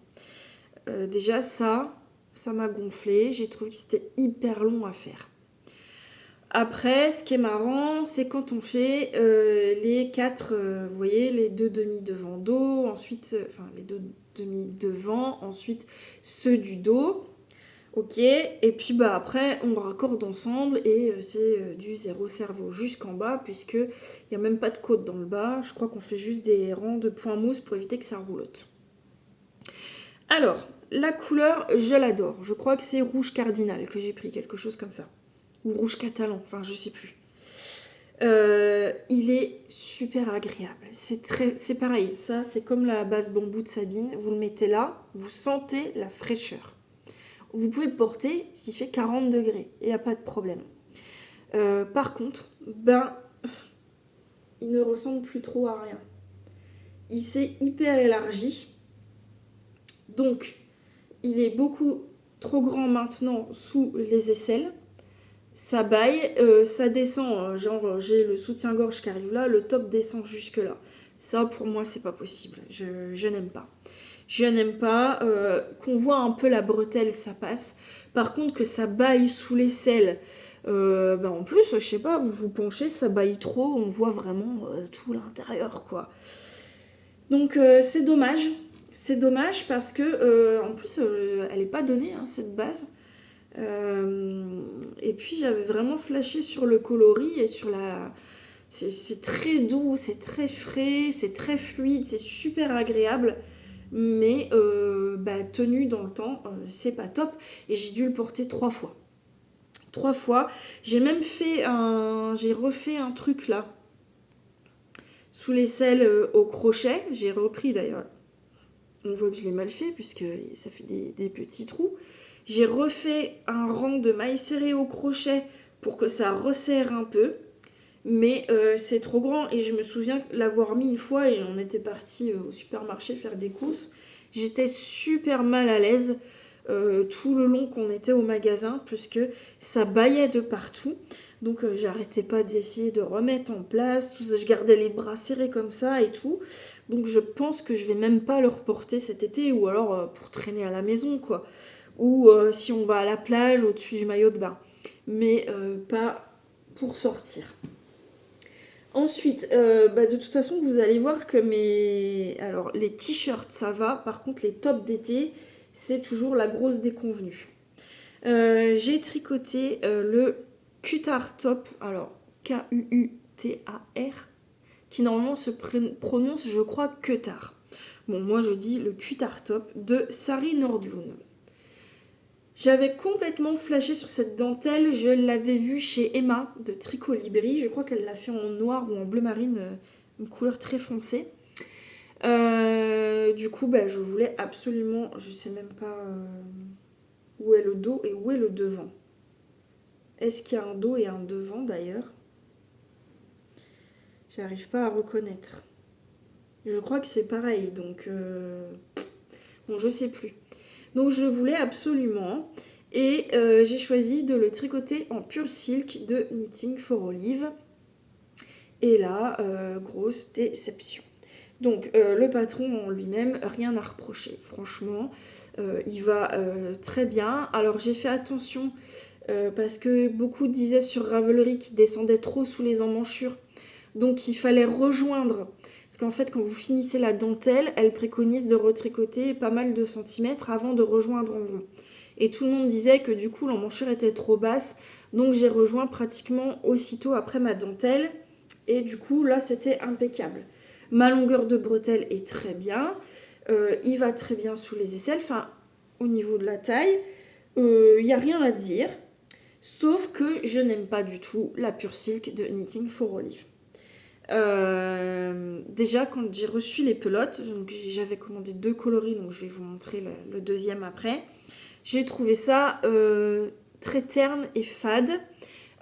Déjà ça m'a gonflé. J'ai trouvé que c'était hyper long à faire. Après, ce qui est marrant, c'est quand on fait les 4, vous voyez, les 2 demi devant dos, ensuite, les 2 demi devant, ensuite ceux du dos. Ok, et puis bah après on raccorde ensemble et c'est du zéro cerveau jusqu'en bas puisque il n'y a même pas de côte dans le bas. Je crois qu'on fait juste des rangs de points mousse pour éviter que ça roulotte. Alors, la couleur, je l'adore. Je crois que c'est rouge cardinal que j'ai pris, quelque chose comme ça. Ou rouge catalan, enfin je sais plus. Il est super agréable. C'est pareil, ça c'est comme la base bambou de Sabine. Vous le mettez là, vous sentez la fraîcheur. Vous pouvez le porter s'il fait 40 degrés, il n'y a pas de problème. Par contre, il ne ressemble plus trop à rien. Il s'est hyper élargi. Donc, il est beaucoup trop grand maintenant sous les aisselles. Ça baille, ça descend, genre j'ai le soutien-gorge qui arrive là, le top descend jusque là. Ça pour moi c'est pas possible, je n'aime pas. Je n'aime pas, qu'on voit un peu la bretelle ça passe. Par contre que ça baille sous l'aisselle, en plus je sais pas, vous vous penchez, ça baille trop, on voit vraiment tout l'intérieur quoi. Donc c'est dommage. C'est dommage parce que en plus elle est pas donnée hein, cette base. Et puis j'avais vraiment flashé sur le coloris et sur la... C'est très doux, c'est très frais, c'est très fluide, c'est super agréable. Mais tenu dans le temps, c'est pas top. Et j'ai dû le porter 3 fois. 3 fois. J'ai même fait un... J'ai refait un truc là. Sous l'aisselle au crochet. J'ai repris d'ailleurs. On voit que je l'ai mal fait puisque ça fait des petits trous. J'ai refait un rang de mailles serrées au crochet pour que ça resserre un peu. Mais c'est trop grand et je me souviens l'avoir mis une fois et on était parti au supermarché faire des courses. J'étais super mal à l'aise tout le long qu'on était au magasin puisque ça baillait de partout. Donc j'arrêtais pas d'essayer de remettre en place, je gardais les bras serrés comme ça et tout. Donc je pense que je vais même pas le reporter cet été ou alors pour traîner à la maison quoi. Ou si on va à la plage au-dessus du maillot de bain. Mais pas pour sortir. Ensuite, de toute façon, vous allez voir que Alors, les t-shirts, ça va. Par contre, les tops d'été, c'est toujours la grosse déconvenue. J'ai tricoté le Kutar Top, alors Kuutar, qui normalement se prononce, je crois, Kutar. Bon, moi je dis le Kutar Top de Sari Nordlund. J'avais complètement flashé sur cette dentelle, je l'avais vue chez Emma de Tricot Libri, je crois qu'elle l'a fait en noir ou en bleu marine, une couleur très foncée. Du coup, je voulais absolument, je sais même pas où est le dos et où est le devant. Est-ce qu'il y a un dos et un devant d'ailleurs? J'arrive pas à reconnaître. Je crois que c'est pareil, donc bon, je sais plus. Donc je voulais absolument et j'ai choisi de le tricoter en pure silk de Knitting for Olive. Et là, grosse déception. Donc le patron en lui-même, rien à reprocher. Franchement, il va très bien. Alors j'ai fait attention parce que beaucoup disaient sur Ravelry qu'il descendait trop sous les emmanchures. Donc il fallait rejoindre. Parce qu'en fait, quand vous finissez la dentelle, elle préconise de retricoter pas mal de centimètres avant de rejoindre en rond. Et tout le monde disait que du coup, l'emmanchure était trop basse. Donc j'ai rejoint pratiquement aussitôt après ma dentelle. Et du coup, là, c'était impeccable. Ma longueur de bretelle est très bien. Il va très bien sous les aisselles. Enfin, au niveau de la taille, il n'y a rien à dire. Sauf que je n'aime pas du tout la pure silk de Knitting for Olive. Déjà quand j'ai reçu les pelotes, donc j'avais commandé 2 coloris, donc je vais vous montrer le deuxième après, j'ai trouvé ça très terne et fade,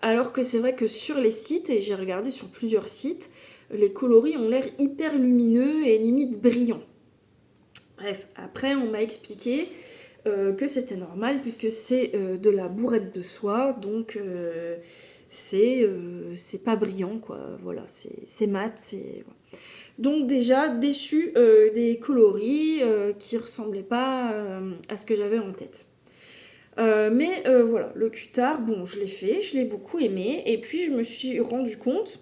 alors que c'est vrai que sur les sites, et j'ai regardé sur plusieurs sites, les coloris ont l'air hyper lumineux et limite brillants. Bref, après on m'a expliqué que c'était normal puisque c'est de la bourrette de soie, donc c'est pas brillant quoi, voilà, c'est mat, c'est... Donc déjà déçu des coloris qui ressemblaient pas à ce que j'avais en tête. Mais voilà, le Kutar, bon je l'ai fait, je l'ai beaucoup aimé, et puis je me suis rendu compte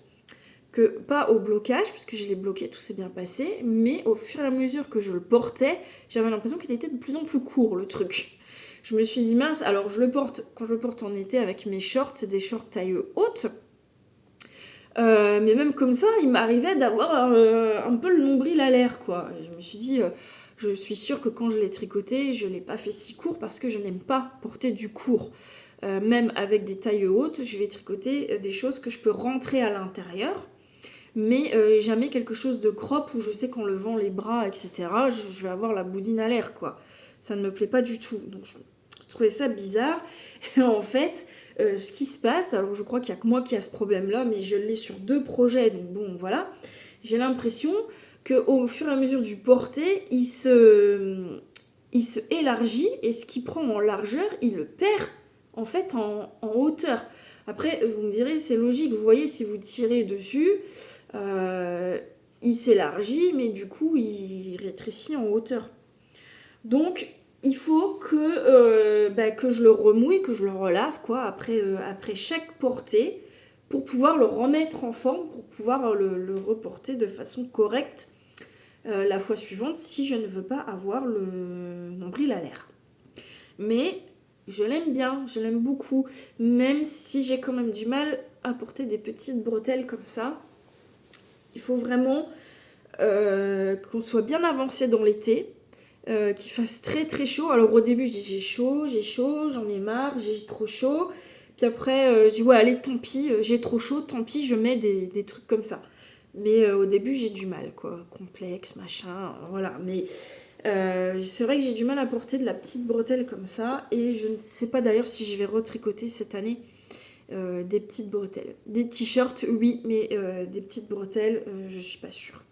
que, pas au blocage, parce que je l'ai bloqué, tout s'est bien passé, mais au fur et à mesure que je le portais, j'avais l'impression qu'il était de plus en plus court le truc. Je me suis dit mince, alors quand je le porte en été avec mes shorts, c'est des shorts taille haute. Mais même comme ça, il m'arrivait d'avoir un peu le nombril à l'air, quoi. Et je me suis dit, je suis sûre que quand je l'ai tricoté, je l'ai pas fait si court parce que je n'aime pas porter du court. Même avec des tailles hautes, je vais tricoter des choses que je peux rentrer à l'intérieur, mais jamais quelque chose de crop où je sais qu'en levant les bras, etc., je vais avoir la boudine à l'air, quoi. Ça ne me plaît pas du tout. Donc je trouvais ça bizarre. Et en fait, ce qui se passe, alors je crois qu'il n'y a que moi qui a ce problème-là, mais je l'ai sur 2 projets, donc bon, voilà. J'ai l'impression qu'au fur et à mesure du porté, il se élargit, et ce qu'il prend en largeur, il le perd en fait en hauteur. Après, vous me direz, c'est logique, vous voyez, si vous tirez dessus, il s'élargit, mais du coup, il rétrécit en hauteur. Donc, il faut que je le remouille, que je le relave, quoi, après chaque portée, pour pouvoir le remettre en forme, pour pouvoir le reporter de façon correcte la fois suivante, si je ne veux pas avoir le nombril à l'air. Mais je l'aime bien, je l'aime beaucoup, même si j'ai quand même du mal à porter des petites bretelles comme ça. Il faut vraiment qu'on soit bien avancé dans l'été, qu'il fasse très très chaud. Alors au début je dis j'ai chaud, j'en ai marre, j'ai trop chaud. Puis après je dis ouais allez tant pis, j'ai trop chaud, tant pis je mets des trucs comme ça. Mais au début j'ai du mal quoi, complexe, machin, voilà. Mais c'est vrai que j'ai du mal à porter de la petite bretelle comme ça. Et je ne sais pas d'ailleurs si je vais retricoter cette année des petites bretelles. Des t-shirts oui, mais des petites bretelles je suis pas sûre.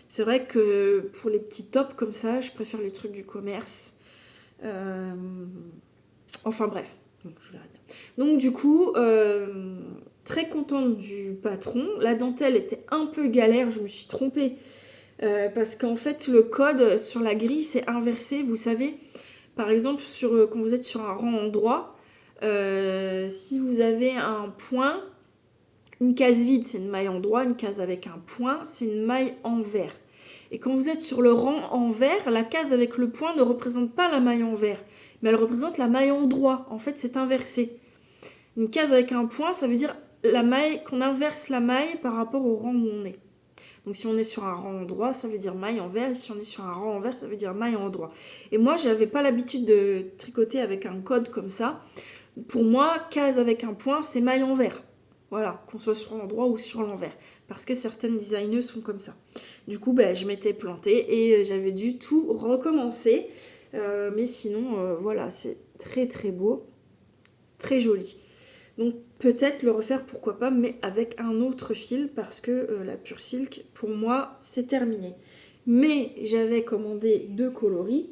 C'est vrai que pour les petits tops comme ça, je préfère les trucs du commerce. Enfin bref, je verrai bien. Donc du coup, très contente du patron. La dentelle était un peu galère, je me suis trompée. Parce qu'en fait, le code sur la grille, c'est inversé. Vous savez, par exemple, quand vous êtes sur un rang en droit, si vous avez un point, une case vide, c'est une maille en droit, une case avec un point, c'est une maille en vert. Et quand vous êtes sur le rang en vert, la case avec le point ne représente pas la maille en vert, mais elle représente la maille en droit. En fait, c'est inversé. Une case avec un point, ça veut dire la maille, qu'on inverse la maille par rapport au rang où on est. Donc si on est sur un rang en droit, ça veut dire maille en vert, et si on est sur un rang en vert, ça veut dire maille en droit. Et moi, j'avais pas l'habitude de tricoter avec un code comme ça. Pour moi, case avec un point, c'est maille en vert. Voilà, qu'on soit sur l'endroit ou sur l'envers. Parce que certaines designers sont comme ça. Du coup, je m'étais plantée et j'avais dû tout recommencer. Mais sinon, voilà, c'est très très beau. Très joli. Donc peut-être le refaire, pourquoi pas, mais avec un autre fil. Parce que la Pure Silk, pour moi, c'est terminé. Mais j'avais commandé 2 coloris.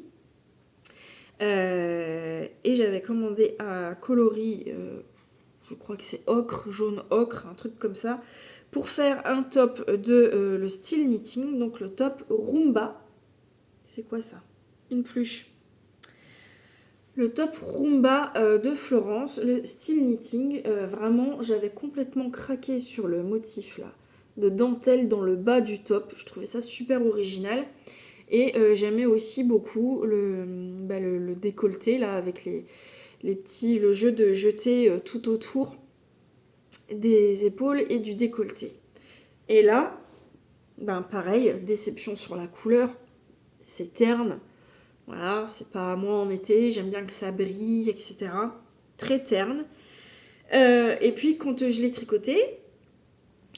Et j'avais commandé un coloris... je crois que c'est ocre, jaune ocre, un truc comme ça, pour faire un top de le style knitting, donc le top Rumba. C'est quoi ça? Une pluche. Le top Rumba de Florence, le style knitting, vraiment, j'avais complètement craqué sur le motif là, de dentelle dans le bas du top. Je trouvais ça super original. Et j'aimais aussi beaucoup le décolleté là, avec le jeu de jeter tout autour des épaules et du décolleté. Et là, pareil, déception sur la couleur, c'est terne, voilà, c'est pas moi en été, j'aime bien que ça brille, etc. Très terne. Et puis quand je l'ai tricoté,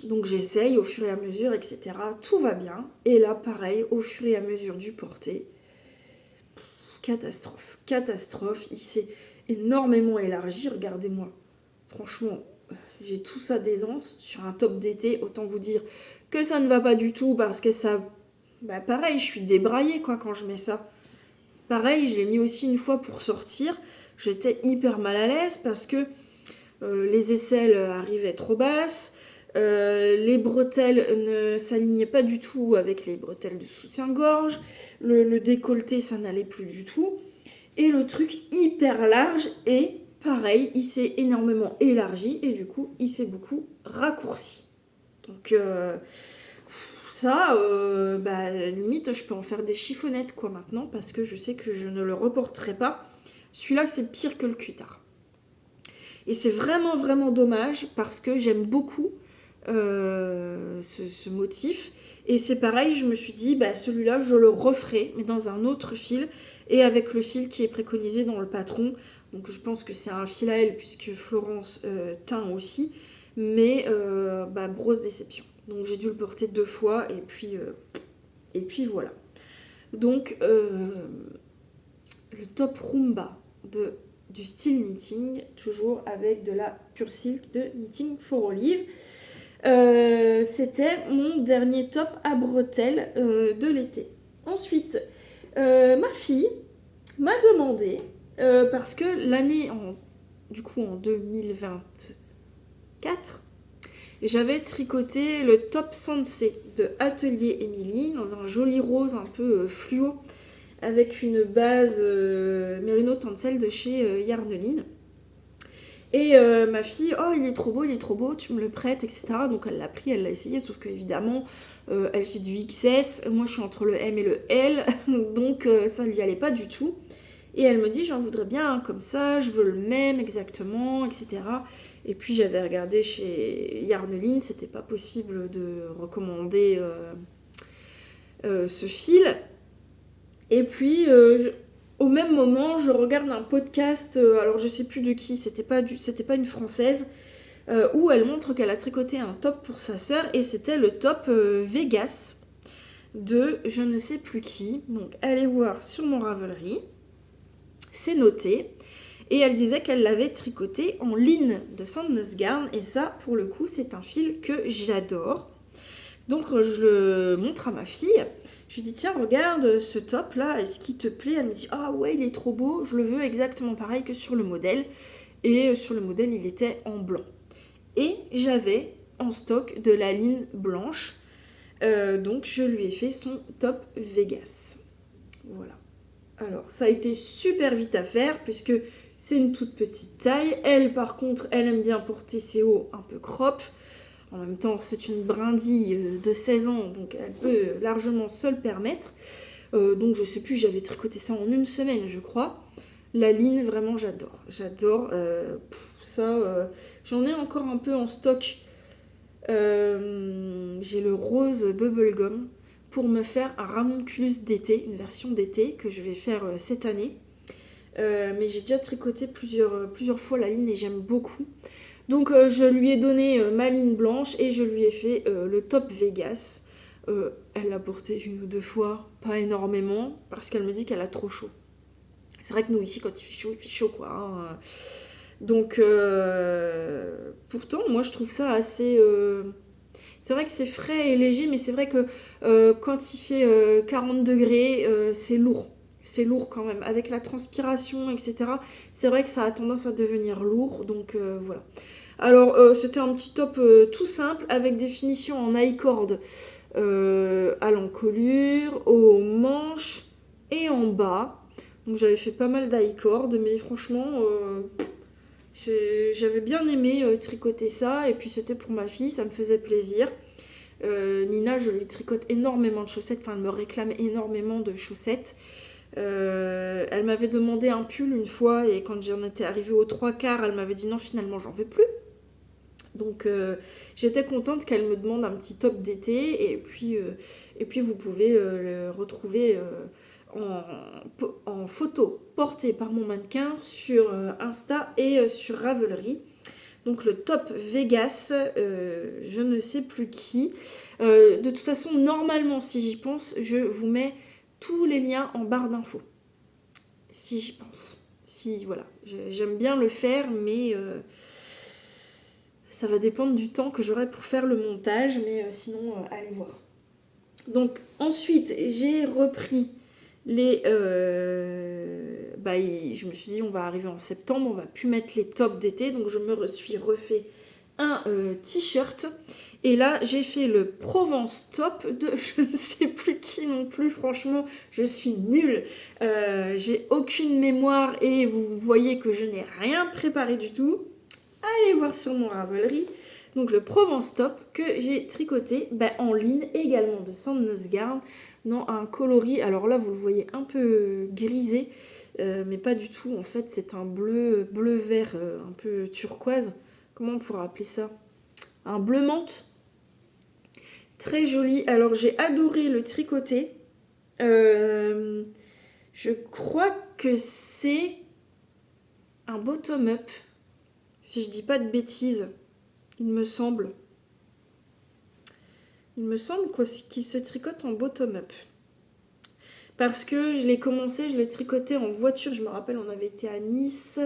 donc j'essaye au fur et à mesure, etc. Tout va bien. Et là, pareil, au fur et à mesure du porté, catastrophe. Il s'est énormément élargi, regardez-moi. Franchement, j'ai tout ça d'aisance sur un top d'été. Autant vous dire que ça ne va pas du tout parce que ça... pareil, je suis débraillée quoi quand je mets ça. Pareil, je l'ai mis aussi une fois pour sortir. J'étais hyper mal à l'aise parce que les aisselles arrivaient trop basses. Les bretelles ne s'alignaient pas du tout avec les bretelles de soutien-gorge. Le décolleté, ça n'allait plus du tout. Et le truc hyper large et pareil, il s'est énormément élargi et du coup, il s'est beaucoup raccourci. Donc ça, limite, je peux en faire des chiffonnettes quoi maintenant parce que je sais que je ne le reporterai pas Celui-là, c'est pire que le cuitard. Et c'est vraiment, vraiment dommage parce que j'aime beaucoup ce motif. Et c'est pareil, je me suis dit, celui-là, je le referai, mais dans un autre fil et avec le fil qui est préconisé dans le patron. Donc je pense que c'est un fil à elle puisque Florence teint aussi. Mais grosse déception. Donc j'ai dû le porter 2 fois et puis voilà. Donc le top Roomba du style knitting, toujours avec de la pure silk de Knitting for Olive. C'était mon dernier top à bretelles de l'été. Ensuite, ma fille m'a demandé, parce que l'année en 2024, j'avais tricoté le top Sensei de Atelier Émilie dans un joli rose un peu fluo avec une base Merino Tencel de chez Yarneline. Et ma fille, oh il est trop beau, tu me le prêtes, etc. Donc elle l'a pris, elle l'a essayé, sauf qu'évidemment, elle fait du XS, moi je suis entre le M et le L, donc ça lui allait pas du tout. Et elle me dit, j'en voudrais bien un comme ça, je veux le même exactement, etc. Et puis j'avais regardé chez Yarneline, c'était pas possible de recommander ce fil. Et puis au même moment, je regarde un podcast, alors je sais plus de qui, c'était pas une française, où elle montre qu'elle a tricoté un top pour sa sœur et c'était le top Vegas de je ne sais plus qui. Donc allez voir sur mon Ravelry, c'est noté. Et elle disait qu'elle l'avait tricoté en ligne de Sandnes Garn et ça pour le coup c'est un fil que j'adore. Donc je le montre à ma fille. Je lui dis tiens regarde ce top là, est-ce qu'il te plaît? Elle me dit ah ouais il est trop beau, je le veux exactement pareil que sur le modèle. Et sur le modèle il était en blanc. Et j'avais en stock de la ligne blanche. Donc je lui ai fait son top Vegas. Voilà. Alors ça a été super vite à faire puisque c'est une toute petite taille. Elle par contre elle aime bien porter ses hauts un peu crop. En même temps, c'est une brindille de 16 ans, donc elle peut largement se le permettre. Donc je sais plus, j'avais tricoté ça en 1 semaine, je crois. La ligne, vraiment, j'adore. J'adore ça. J'en ai encore un peu en stock. J'ai le rose bubblegum pour me faire un ranunculus d'été, une version d'été que je vais faire cette année. Mais j'ai déjà tricoté plusieurs fois la ligne et j'aime beaucoup. Donc je lui ai donné ma ligne blanche et je lui ai fait le top Vegas. Elle l'a porté 1 ou 2 fois, pas énormément, parce qu'elle me dit qu'elle a trop chaud. C'est vrai que nous ici quand il fait chaud quoi. Hein. Donc pourtant moi je trouve ça assez... C'est vrai que c'est frais et léger, mais c'est vrai que quand il fait 40 degrés, c'est lourd. C'est lourd quand même, avec la transpiration, etc. C'est vrai que ça a tendance à devenir lourd, donc voilà. Alors, c'était un petit top tout simple, avec des finitions en high-cord à l'encolure, aux manches et en bas. Donc j'avais fait pas mal d'high-cord, mais franchement, j'avais bien aimé tricoter ça, et puis c'était pour ma fille, ça me faisait plaisir. Nina, je lui tricote énormément de chaussettes, enfin elle me réclame énormément de chaussettes. Elle m'avait demandé un pull une fois et quand j'en étais arrivée aux 3/4, elle m'avait dit non finalement j'en veux plus. Donc j'étais contente qu'elle me demande un petit top d'été et puis vous pouvez le retrouver en photo portée par mon mannequin sur Insta et sur Ravelry. Donc le top Vegas, je ne sais plus qui. De toute façon, normalement, si j'y pense, je vous mets tous les liens en barre d'infos. Si j'y pense. Si, voilà. J'aime bien le faire, mais ça va dépendre du temps que j'aurai pour faire le montage. Mais sinon, allez voir. Donc ensuite, j'ai repris les... je me suis dit, on va arriver en septembre, on va plus mettre les tops d'été. Donc je me suis refait un t-shirt. Et là, j'ai fait le Provence top de je ne sais plus qui non plus. Franchement, je suis nulle. J'ai aucune mémoire et vous voyez que je n'ai rien préparé du tout. Allez voir sur mon Ravelry. Donc le Provence top que j'ai tricoté en ligne également de Sandnes Garn dans un coloris. Alors là, vous le voyez un peu grisé. mais pas du tout. En fait, c'est un bleu-vert un peu turquoise. Comment on pourrait appeler ça? Un bleu menthe. Très joli. Alors, j'ai adoré le tricoter. Je crois que c'est un bottom-up. Si je dis pas de bêtises, il me semble. Il me semble qu'il se tricote en bottom-up. Parce que je l'ai commencé, je l'ai tricoté en voiture. Je me rappelle, on avait été à Nice,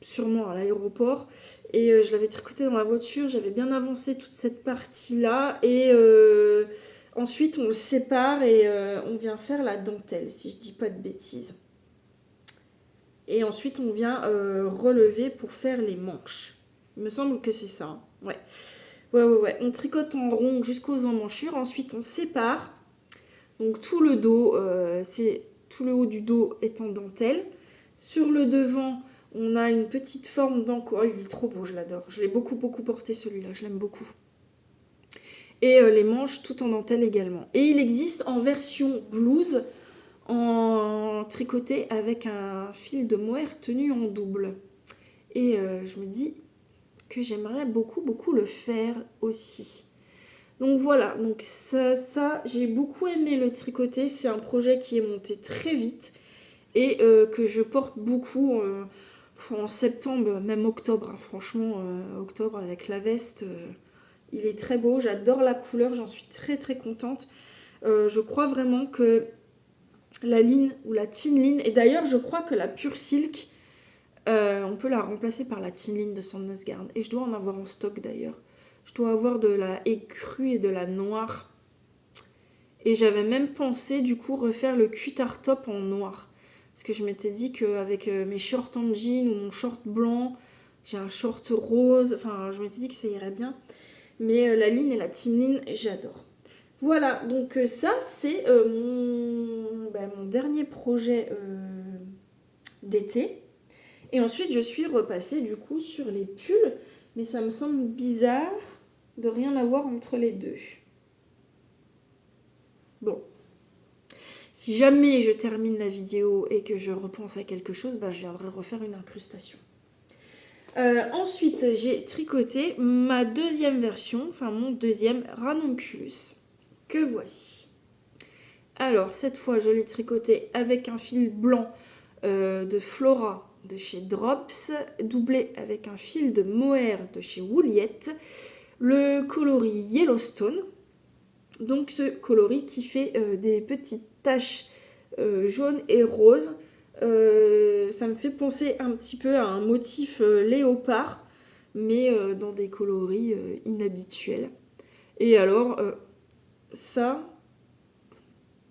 sûrement à l'aéroport. Et je l'avais tricoté dans la voiture. J'avais bien avancé toute cette partie-là. Et ensuite, on le sépare et on vient faire la dentelle, si je dis pas de bêtises. Et ensuite, on vient relever pour faire les manches. Il me semble que c'est ça. Ouais. Ouais. On tricote en rond jusqu'aux emmanchures. Ensuite, on sépare. Donc, tout le dos, tout le haut du dos est en dentelle. Sur le devant, on a une petite forme d'encre. Oh, il est trop beau, je l'adore. Je l'ai beaucoup porté celui-là. Je l'aime beaucoup. Et les manches, tout en dentelle également. Et il existe en version blouse, en tricoté avec un fil de mohair tenu en double. Et je me dis que j'aimerais beaucoup le faire aussi. Donc voilà, donc ça j'ai beaucoup aimé le tricoter. C'est un projet qui est monté très vite et que je porte beaucoup en septembre, même octobre. Hein. Franchement, octobre avec la veste, il est très beau. J'adore la couleur, j'en suis très contente. Je crois vraiment que la ligne ou la Thin Line, et d'ailleurs je crois que la Pure Silk, on peut la remplacer par la Thin Line de Sandnesgarn. Et je dois en avoir en stock d'ailleurs. Je dois avoir de la écrue et de la noire. Et j'avais même pensé du coup refaire le cutter top en noir. Parce que je m'étais dit qu'avec mes shorts en jean ou mon short blanc, j'ai un short rose, enfin je m'étais dit que ça irait bien. Mais la ligne et la Thin Line, j'adore. Voilà, donc ça c'est mon dernier projet d'été. Et ensuite je suis repassée du coup sur les pulls. Mais ça me semble bizarre de rien avoir entre les deux. Bon. Si jamais je termine la vidéo et que je repense à quelque chose, je viendrai refaire une incrustation. Ensuite, j'ai tricoté ma deuxième version, enfin mon deuxième ranunculus, que voici. Alors, cette fois, je l'ai tricoté avec un fil blanc de Flora de chez Drops, doublé avec un fil de mohair de chez Woolyette, le coloris Yellowstone, donc ce coloris qui fait des petites taches jaunes et roses. Ça me fait penser un petit peu à un motif léopard, mais dans des coloris inhabituels. Et alors, ça,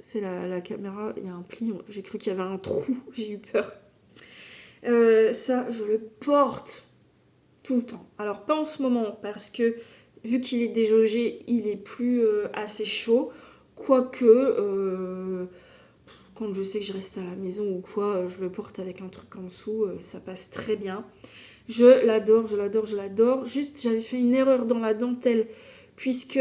c'est la caméra, il y a un pli, j'ai cru qu'il y avait un trou, j'ai eu peur. Ça, je le porte tout le temps. Alors, pas en ce moment, parce que vu qu'il est déjaugé, il est plus assez chaud. Quoique, quand je sais que je reste à la maison ou quoi, je le porte avec un truc en dessous, ça passe très bien. Je l'adore. Juste, j'avais fait une erreur dans la dentelle, puisque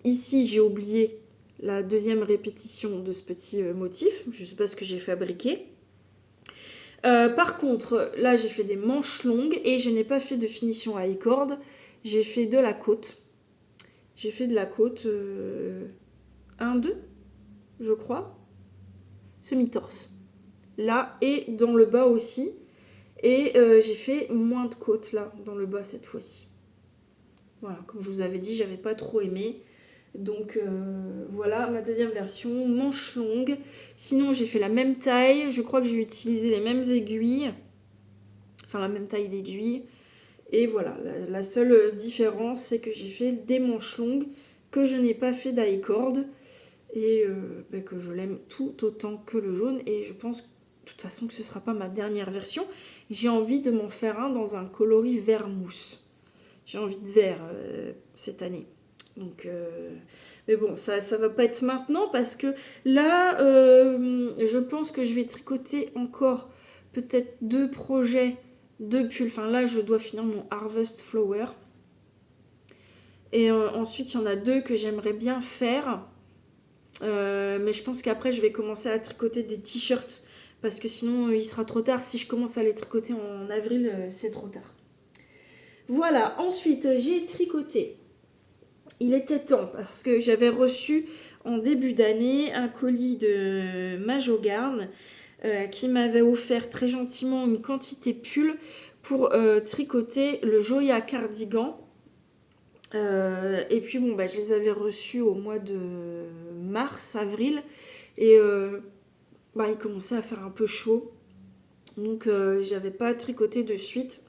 ici, j'ai oublié la deuxième répétition de ce petit motif. Je ne sais pas ce que j'ai fabriqué. Par contre, là j'ai fait des manches longues et je n'ai pas fait de finition à I-cord. J'ai fait de la côte. J'ai fait de la côte 1-2, je crois. Semi-torse. Là et dans le bas aussi. Et j'ai fait moins de côte là, dans le bas cette fois-ci. Voilà, comme je vous avais dit, j'avais pas trop aimé. Donc voilà ma deuxième version, manche longue. Sinon j'ai fait la même taille, je crois que j'ai utilisé les mêmes aiguilles, enfin la même taille d'aiguille. Et voilà, la seule différence c'est que j'ai fait des manches longues, que je n'ai pas fait d'I-cord et que je l'aime tout autant que le jaune. Et je pense de toute façon que ce ne sera pas ma dernière version. J'ai envie de m'en faire un dans un coloris vert mousse. J'ai envie de vert cette année. Donc, mais bon, ça va pas être maintenant parce que là, je pense que je vais tricoter encore peut-être 2 projets de pulls. Enfin là, je dois finir mon Harvest Flower. Et ensuite, il y en a 2 que j'aimerais bien faire. Mais je pense qu'après, je vais commencer à tricoter des t-shirts parce que sinon il sera trop tard. Si je commence à les tricoter en avril, c'est trop tard. Voilà, ensuite j'ai tricoté. Il était temps parce que j'avais reçu en début d'année un colis de Majogarn qui m'avait offert très gentiment une quantité pull pour tricoter le Joya cardigan. Et puis bon, je les avais reçus au mois de mars, avril, et il commençait à faire un peu chaud, donc j'avais pas tricoté de suite.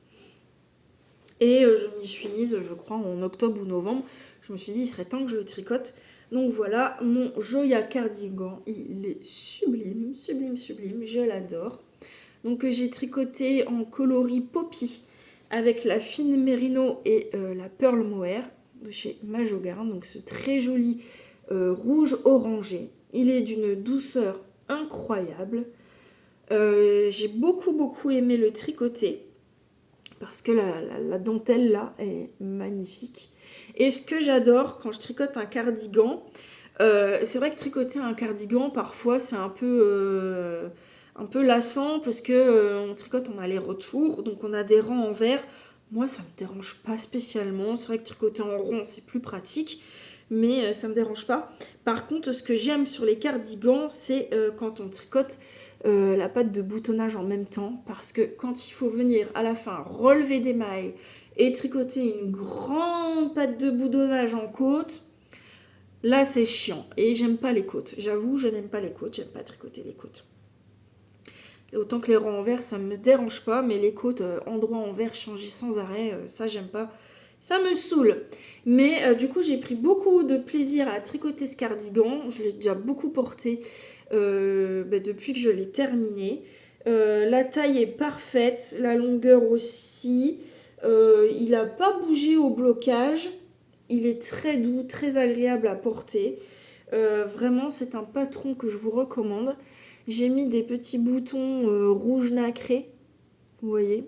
Et je m'y suis mise, je crois, en octobre ou novembre. Je me suis dit, il serait temps que je le tricote. Donc voilà, mon Joya cardigan, il est sublime, sublime, sublime, je l'adore. Donc j'ai tricoté en coloris Poppy avec la fine Merino et la Pearl Mohair de chez Majogarn. Donc ce très joli rouge orangé. Il est d'une douceur incroyable. J'ai beaucoup aimé le tricoter parce que la dentelle là est magnifique. Et ce que j'adore quand je tricote un cardigan, c'est vrai que tricoter un cardigan parfois c'est un peu lassant parce que on tricote en aller-retour, donc on a des rangs en vert. Moi ça me dérange pas spécialement, c'est vrai que tricoter en rond c'est plus pratique, mais ça me dérange pas. Par contre, ce que j'aime sur les cardigans, c'est quand on tricote la patte de boutonnage en même temps, parce que quand il faut venir à la fin relever des mailles et tricoter une grande patte de boutonnage en côte, là c'est chiant. Et j'aime pas les côtes, j'avoue, je n'aime pas les côtes, j'aime pas tricoter les côtes. Autant que les rangs en vert, ça me dérange pas, mais les côtes endroits en vert changés sans arrêt, ça j'aime pas. Ça me saoule. Mais du coup, j'ai pris beaucoup de plaisir à tricoter ce cardigan. Je l'ai déjà beaucoup porté depuis que je l'ai terminé. La taille est parfaite, la longueur aussi. Il n'a pas bougé au blocage. Il est très doux, très agréable à porter. Vraiment, c'est un patron que je vous recommande. J'ai mis des petits boutons rouge nacré, vous voyez,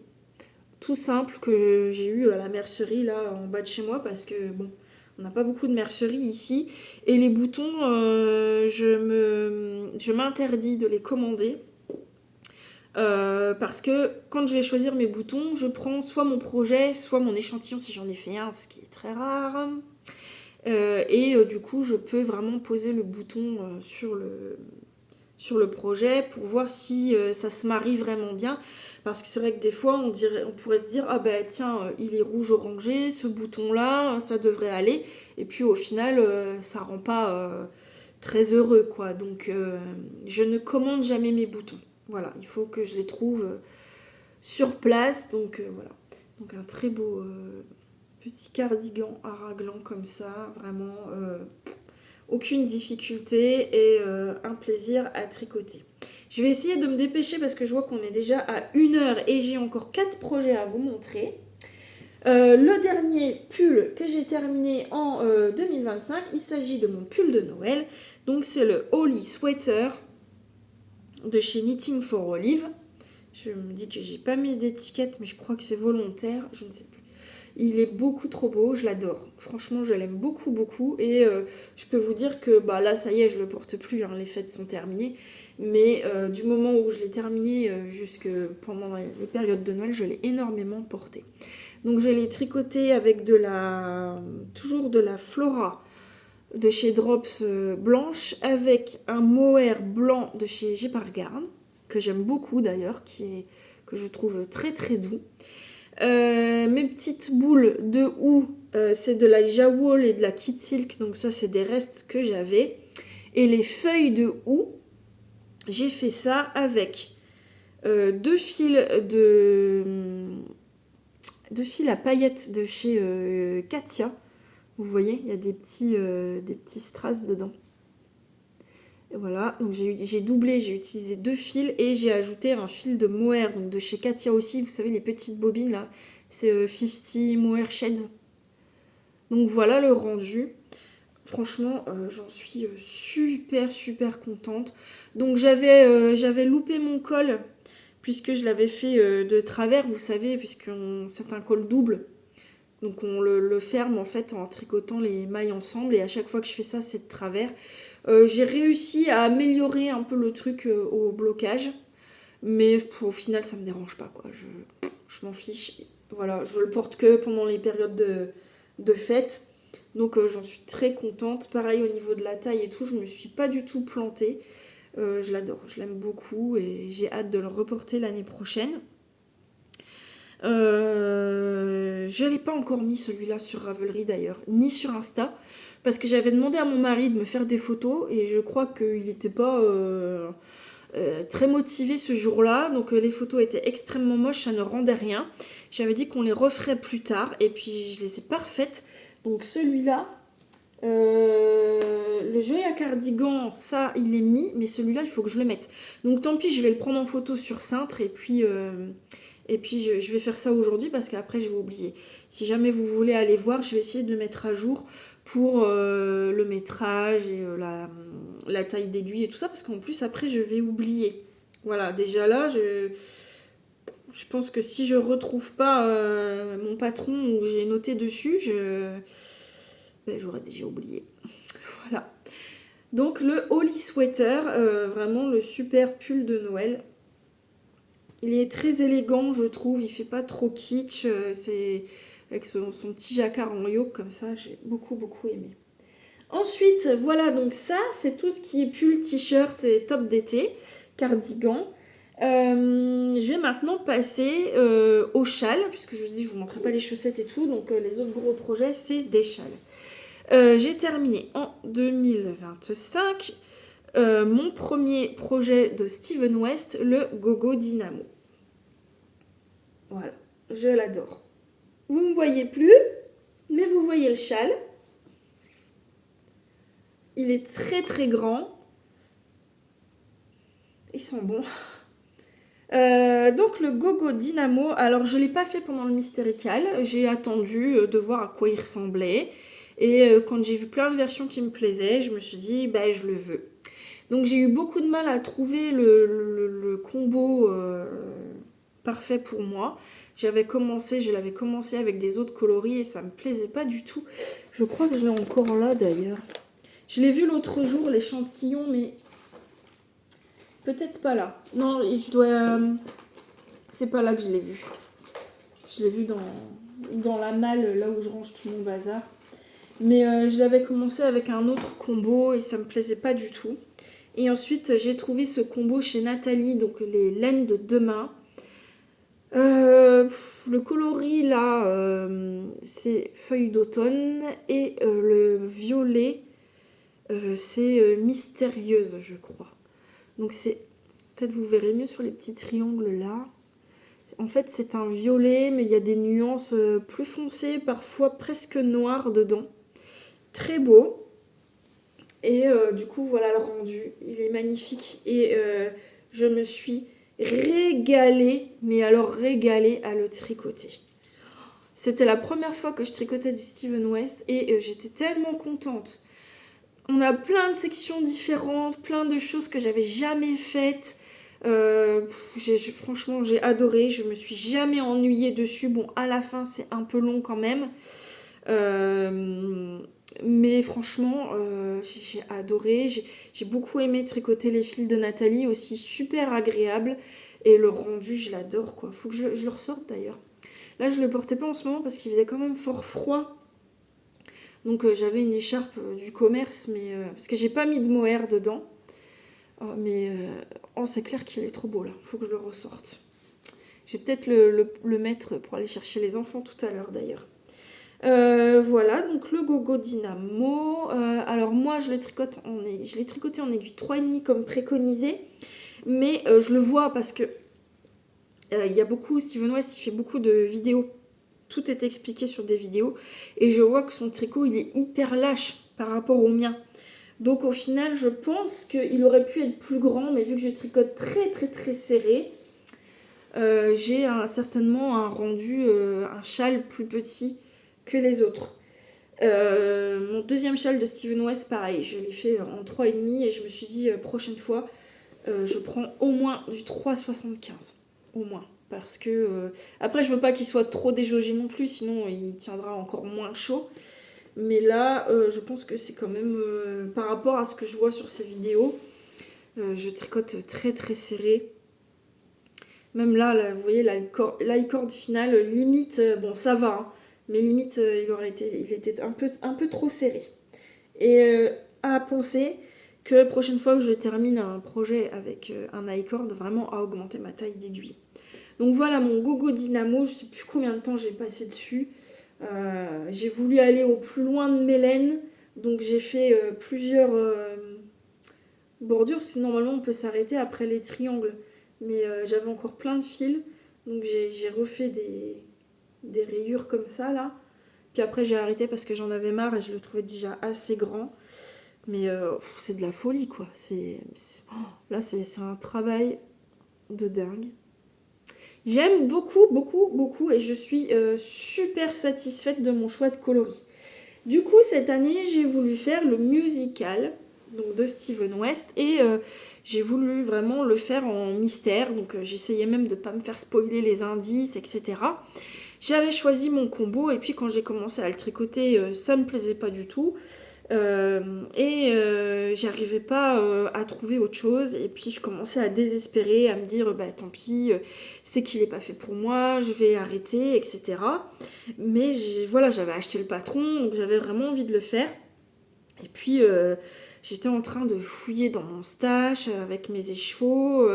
tout simple que j'ai eu à la mercerie là en bas de chez moi parce que bon, on n'a pas beaucoup de mercerie ici. Et les boutons, je m'interdis de les commander parce que quand je vais choisir mes boutons, je prends soit mon projet, soit mon échantillon si j'en ai fait un, ce qui est très rare. Du coup, je peux vraiment poser le bouton sur le projet pour voir si ça se marie vraiment bien, parce que c'est vrai que des fois on pourrait se dire ah ben tiens il est rouge orangé, ce bouton là ça devrait aller, et puis au final ça rend pas très heureux quoi. Donc je ne commande jamais mes boutons, voilà, il faut que je les trouve sur place. Donc voilà, donc un très beau petit cardigan à raglan comme ça, vraiment aucune difficulté et un plaisir à tricoter. Je vais essayer de me dépêcher parce que je vois qu'on est déjà à 1 heure et j'ai encore 4 projets à vous montrer. Le dernier pull que j'ai terminé en 2025, il s'agit de mon pull de Noël. Donc c'est le Holly Sweater de chez Knitting for Olive. Je me dis que j'ai pas mis d'étiquette, mais je crois que c'est volontaire, je ne sais plus. Il est beaucoup trop beau, je l'adore. Franchement, je l'aime beaucoup. Et je peux vous dire que là, ça y est, je le porte plus, hein, les fêtes sont terminées. Mais du moment où je l'ai terminé jusque pendant les périodes de Noël, je l'ai énormément porté. Donc je l'ai tricoté avec toujours de la Flora de chez Drops blanche, avec un mohair blanc de chez Gepardgarn, que j'aime beaucoup d'ailleurs, que je trouve très très doux. Mes petites boules de houx, c'est de la Jawool et de la Kid Silk, donc ça c'est des restes que j'avais. Et les feuilles de houx, j'ai fait ça avec 2 fils à paillettes de chez Katia. Vous voyez, il y a des petits strass dedans. Et voilà, donc j'ai doublé, j'ai utilisé 2 fils et j'ai ajouté un fil de mohair, donc de chez Katia aussi, vous savez les petites bobines là, c'est 50 mohair shades. Donc voilà le rendu. Franchement, j'en suis super contente. Donc j'avais loupé mon col puisque je l'avais fait de travers, vous savez, puisque c'est un col double. Donc on le ferme en fait en tricotant les mailles ensemble, et à chaque fois que je fais ça, c'est de travers. J'ai réussi à améliorer un peu le truc au blocage. Mais au final, ça me dérange pas, quoi. Je m'en fiche. Voilà, je le porte que pendant les périodes de fête. Donc j'en suis très contente. Pareil au niveau de la taille et tout, je me suis pas du tout plantée. Je l'adore, je l'aime beaucoup et j'ai hâte de le reporter l'année prochaine. Je l'ai pas encore mis celui-là sur Ravelry d'ailleurs, ni sur Insta, parce que j'avais demandé à mon mari de me faire des photos et je crois qu'il n'était pas très motivé ce jour-là, donc les photos étaient extrêmement moches, ça ne rendait rien. J'avais dit qu'on les referait plus tard et puis je les ai pas refaites. Donc celui-là, le joli à cardigan, ça il est mis, mais celui-là il faut que je le mette. Donc tant pis, je vais le prendre en photo sur Cintre et puis je vais faire ça aujourd'hui parce qu'après je vais oublier. Si jamais vous voulez aller voir, je vais essayer de le mettre à jour pour le métrage et la taille d'aiguille et tout ça parce qu'en plus après je vais oublier. Voilà, déjà là, je pense que si je retrouve pas mon patron où j'ai noté dessus, j'aurais déjà oublié. Voilà. Donc le Holly Sweater, vraiment le super pull de Noël. Il est très élégant, je trouve. Il fait pas trop kitsch. C'est avec son petit jacquard en yoke comme ça. J'ai beaucoup aimé. Ensuite, voilà, donc ça, c'est tout ce qui est pull, t-shirt et top d'été, cardigan. Je vais maintenant passer au châle, puisque je vous dis, je vous montrerai pas les chaussettes et tout. Donc les autres gros projets, c'est des châles. J'ai terminé en 2025 mon premier projet de Steven West, le Gogo Dynamo. Voilà, je l'adore. Vous ne me voyez plus, mais vous voyez le châle. Il est très grand. Il sent bon. Donc le Gogo Dynamo, alors je ne l'ai pas fait pendant le Mystérical. J'ai attendu de voir à quoi il ressemblait. Et quand j'ai vu plein de versions qui me plaisaient, je me suis dit, je le veux. Donc j'ai eu beaucoup de mal à trouver le combo parfait pour moi. Je l'avais commencé avec des autres coloris et ça me plaisait pas du tout. Je crois que je l'ai encore là d'ailleurs. Je l'ai vu l'autre jour, l'échantillon, mais peut-être pas là. Non, c'est pas là que je l'ai vu. Je l'ai vu dans la malle, là où je range tout mon bazar. Mais je l'avais commencé avec un autre combo et ça me plaisait pas du tout. Et ensuite, j'ai trouvé ce combo chez Nathalie, donc les laines de demain. Le coloris là, c'est feuille d'automne et le violet, c'est mystérieuse, je crois. Donc c'est, peut-être vous verrez mieux sur les petits triangles là. En fait, c'est un violet, mais il y a des nuances plus foncées, parfois presque noires dedans. Très beau. Et du coup, voilà le rendu. Il est magnifique. Et je me suis régalée, mais alors régalée à le tricoter. C'était la première fois que je tricotais du Steven West et j'étais tellement contente. On a plein de sections différentes, plein de choses que j'avais jamais faites. Franchement, j'ai adoré. Je me suis jamais ennuyée dessus. Bon, à la fin, c'est un peu long quand même. Mais franchement, j'ai adoré. J'ai beaucoup aimé tricoter les fils de Nathalie, aussi super agréable. Et le rendu, je l'adore, quoi. Faut que je le ressorte d'ailleurs. Là, je le portais pas en ce moment parce qu'il faisait quand même fort froid. Donc j'avais une écharpe du commerce, mais parce que j'ai pas mis de mohair dedans. C'est clair qu'il est trop beau là. Faut que je le ressorte. Je vais peut-être le mettre pour aller chercher les enfants tout à l'heure d'ailleurs. Voilà, donc le Gogo Dynamo. Alors moi, je l'ai tricoté en aiguille 3,5 comme préconisé. Mais je le vois parce que il y a beaucoup, Steven West, il fait beaucoup de vidéos. Tout est expliqué sur des vidéos. Et je vois que son tricot, il est hyper lâche par rapport au mien. Donc au final, je pense qu'il aurait pu être plus grand. Mais vu que je tricote très serré, j'ai certainement un rendu, un châle plus petit que les autres. Mon deuxième châle de Steven West, pareil, je l'ai fait en 3,5 et je me suis dit, prochaine fois, je prends au moins du 3,75. Au moins. Parce que, après, je veux pas qu'il soit trop déjaugé non plus, sinon il tiendra encore moins chaud. Mais là, je pense que c'est quand même, par rapport à ce que je vois sur ces vidéos, je tricote très serré. Même là, vous voyez, l'i-cord final, limite, bon ça va, hein, mais limite il était un peu trop serré. Et à penser que prochaine fois que je termine un projet avec un i-cord, vraiment à augmenter ma taille d'aiguille. Donc voilà mon Gogo Dynamo, je sais plus combien de temps j'ai passé dessus. J'ai voulu aller au plus loin de mes laines, donc j'ai fait plusieurs bordures, parce que normalement on peut s'arrêter après les triangles. Mais j'avais encore plein de fils, donc j'ai refait des rayures comme ça là. Puis après j'ai arrêté parce que j'en avais marre et je le trouvais déjà assez grand. Mais c'est de la folie quoi. Là c'est un travail de dingue. J'aime beaucoup, beaucoup, beaucoup et je suis super satisfaite de mon choix de coloris. Du coup, cette année, j'ai voulu faire le musical donc de Steven West et j'ai voulu vraiment le faire en mystère. Donc, j'essayais même de ne pas me faire spoiler les indices, etc. J'avais choisi mon combo et puis quand j'ai commencé à le tricoter, ça ne me plaisait pas du tout. J'arrivais pas à trouver autre chose et puis je commençais à désespérer, à me dire bah tant pis, c'est qu'il est pas fait pour moi, je vais arrêter, etc. Mais voilà, j'avais acheté le patron, donc j'avais vraiment envie de le faire. Et puis j'étais en train de fouiller dans mon stash avec mes échevaux.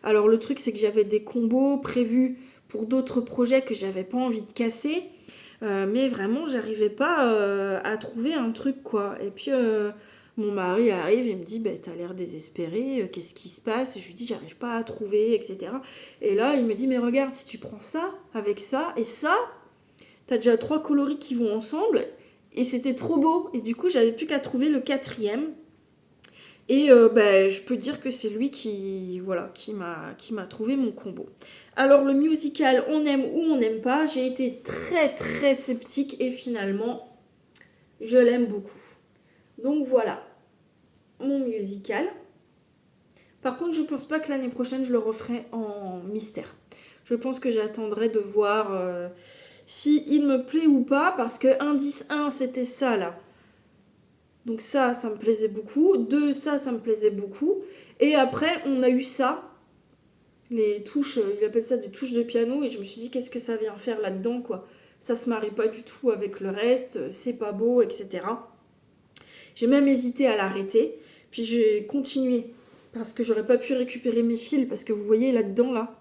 Alors le truc c'est que j'avais des combos prévus pour d'autres projets que j'avais pas envie de casser. Mais vraiment, j'arrivais pas à trouver un truc, quoi. Et puis, mon mari arrive et me dit, bah, t'as l'air désespéré, qu'est-ce qui se passe? Et je lui dis, j'arrive pas à trouver, etc. Et là, il me dit, mais regarde, si tu prends ça, avec ça, et ça, t'as déjà 3 coloris qui vont ensemble. Et c'était trop beau. Et du coup, j'avais plus qu'à trouver le 4e. Et je peux dire que c'est lui qui m'a trouvé mon combo. Alors le musical, on aime ou on n'aime pas, j'ai été très très sceptique et finalement, je l'aime beaucoup. Donc voilà, mon musical. Par contre, je pense pas que l'année prochaine, je le referai en mystère. Je pense que j'attendrai de voir si il me plaît ou pas, parce que indice 1, c'était ça là. Donc ça me plaisait beaucoup. 2, ça me plaisait beaucoup. Et après, on a eu ça. Les touches, il appelle ça des touches de piano. Et je me suis dit, qu'est-ce que ça vient faire là-dedans, quoi. Ça se marie pas du tout avec le reste. C'est pas beau, etc. J'ai même hésité à l'arrêter. Puis j'ai continué. Parce que j'aurais pas pu récupérer mes fils. Parce que vous voyez, là-dedans, là,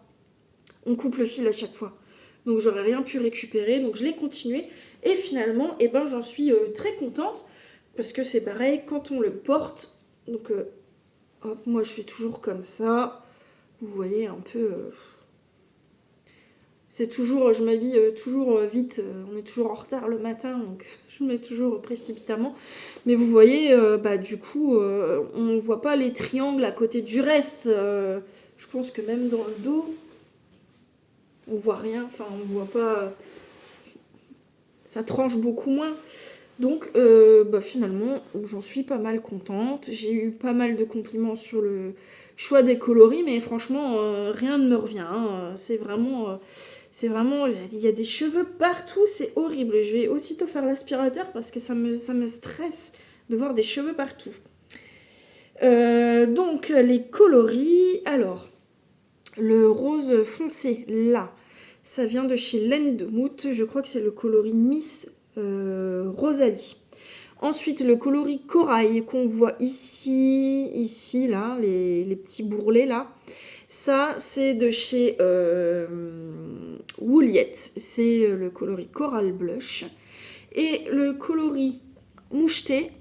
on coupe le fil à chaque fois. Donc j'aurais rien pu récupérer. Donc je l'ai continué. Et finalement, j'en suis très contente. Parce que c'est pareil, quand on le porte, donc hop, moi je fais toujours comme ça. Vous voyez un peu... c'est toujours, je m'habille toujours vite, on est toujours en retard le matin, donc je mets toujours précipitamment. Mais vous voyez, du coup, on ne voit pas les triangles à côté du reste. Je pense que même dans le dos, on voit rien, enfin on voit pas... ça tranche beaucoup moins. Donc finalement, j'en suis pas mal contente. J'ai eu pas mal de compliments sur le choix des coloris, mais franchement, rien ne me revient. Hein. C'est vraiment, il y a des cheveux partout, c'est horrible. Je vais aussitôt faire l'aspirateur parce que ça me stresse de voir des cheveux partout. Donc les coloris, alors, le rose foncé, là, ça vient de chez Laine de Mout, je crois que c'est le coloris Miss Rosalie. Ensuite, le coloris corail qu'on voit ici, là, les petits bourrelets, là. Ça, c'est de chez Wouliette. C'est le coloris coral blush. Et le coloris moucheté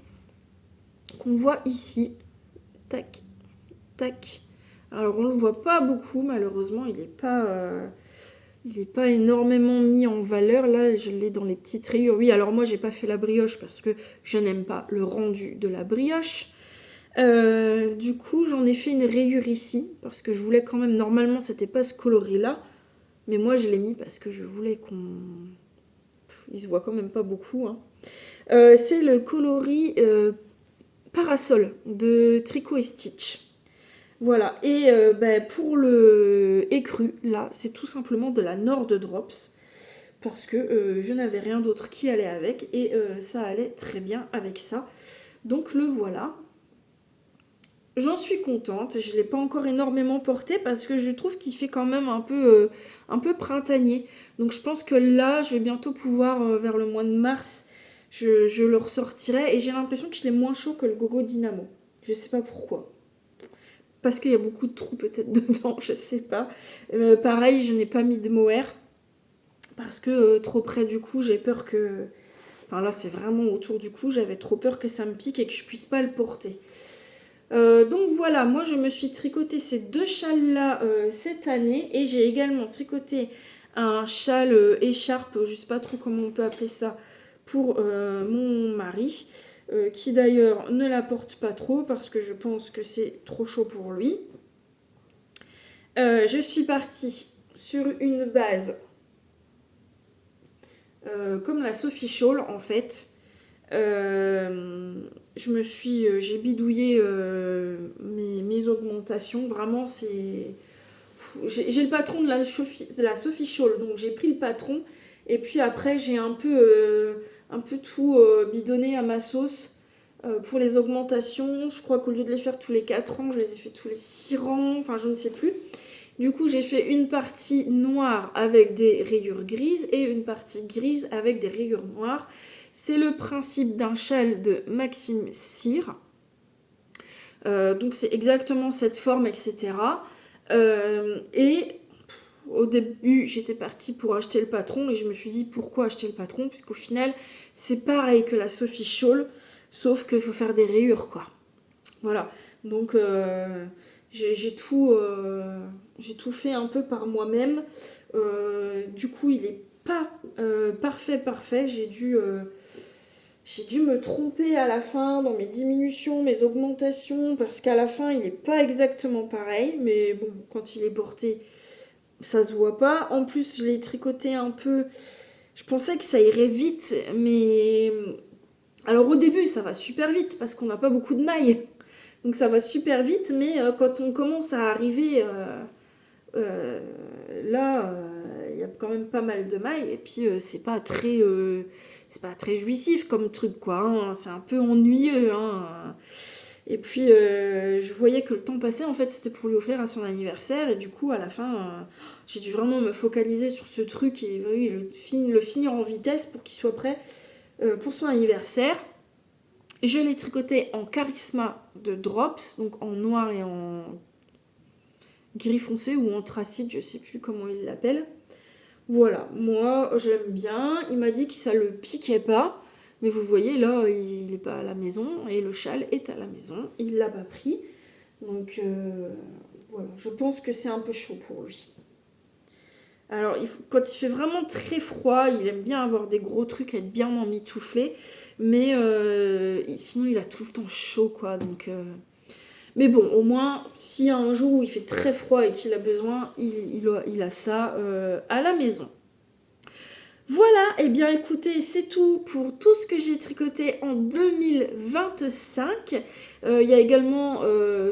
qu'on voit ici. Tac, tac. Alors, on ne le voit pas beaucoup, malheureusement. Il n'est pas énormément mis en valeur. Là, je l'ai dans les petites rayures. Oui, alors moi, j'ai pas fait la brioche parce que je n'aime pas le rendu de la brioche. Du coup, j'en ai fait une rayure ici parce que je voulais quand même... Normalement, c'était pas ce coloris-là. Mais moi, je l'ai mis parce que je voulais qu'on... Il se voit quand même pas beaucoup. Hein. C'est le coloris parasol de Tricot et Stitch. Voilà, et pour le écru, là, c'est tout simplement de la Nord Drops, parce que je n'avais rien d'autre qui allait avec, et ça allait très bien avec ça. Donc le voilà. j'en suis contente. Je ne l'ai pas encore énormément porté parce que je trouve qu'il fait quand même un peu printanier. Donc je pense que là, je vais bientôt pouvoir, vers le mois de mars, je le ressortirai. Et j'ai l'impression qu'il est moins chaud que le Gogo Dynamo. Je sais pas pourquoi. Parce qu'il y a beaucoup de trous peut-être dedans, je sais pas. Pareil, je n'ai pas mis de mohair. Parce que trop près du cou, j'ai peur que... Enfin là, c'est vraiment autour du cou. J'avais trop peur que ça me pique et que je puisse pas le porter. Donc voilà, moi je me suis tricoté ces deux châles-là cette année. Et j'ai également tricoté un châle écharpe, je sais pas trop comment on peut appeler ça, pour mon mari. Qui d'ailleurs ne la porte pas trop parce que je pense que c'est trop chaud pour lui. Je suis partie sur une base comme la Sophie Shawl en fait. J'ai bidouillé mes augmentations. Vraiment, j'ai le patron de la Sophie Shawl, donc j'ai pris le patron. Et puis après, j'ai un peu tout bidonné à ma sauce pour les augmentations. Je crois qu'au lieu de les faire tous les 4 ans, je les ai fait tous les 6 ans. Enfin, je ne sais plus. Du coup, j'ai fait une partie noire avec des rayures grises et une partie grise avec des rayures noires. C'est le principe d'un châle de Maxime Cyr. Donc c'est exactement cette forme, etc. Et au début, j'étais partie pour acheter le patron et je me suis dit pourquoi acheter le patron, puisqu'au final, c'est pareil que la Sophie Shawl, sauf qu'il faut faire des rayures, quoi. Voilà. Donc j'ai tout fait un peu par moi-même. Du coup, il est pas parfait. J'ai dû me tromper à la fin dans mes diminutions, mes augmentations, parce qu'à la fin, il n'est pas exactement pareil. Mais bon, quand il est porté, ça se voit pas. En plus, je l'ai tricoté un peu. Je pensais que ça irait vite, mais... Alors au début, ça va super vite, parce qu'on n'a pas beaucoup de mailles. Donc ça va super vite, mais quand on commence à arriver là, il y a quand même pas mal de mailles, et puis c'est pas très jouissif comme truc, quoi. Hein. C'est un peu ennuyeux. Hein. Et puis je voyais que le temps passait, en fait, c'était pour lui offrir à son anniversaire, et du coup, à la fin, j'ai dû vraiment me focaliser sur ce truc et oui, le finir en vitesse pour qu'il soit prêt pour son anniversaire. Je l'ai tricoté en Charisma de Drops, donc en noir et en gris foncé ou anthracite, je sais plus comment il l'appelle. Voilà, moi j'aime bien. Il m'a dit que ça le piquait pas, mais vous voyez là, il n'est pas à la maison et le châle est à la maison. Il l'a pas pris, donc voilà, je pense que c'est un peu chaud pour lui. Alors, quand il fait vraiment très froid, il aime bien avoir des gros trucs, être bien emmitouflé. Mais sinon, il a tout le temps chaud, quoi. Donc, mais bon, au moins, s'il y a un jour où il fait très froid et qu'il a besoin, il a ça à la maison. Voilà, et bien écoutez, c'est tout pour tout ce que j'ai tricoté en 2025. Il y a également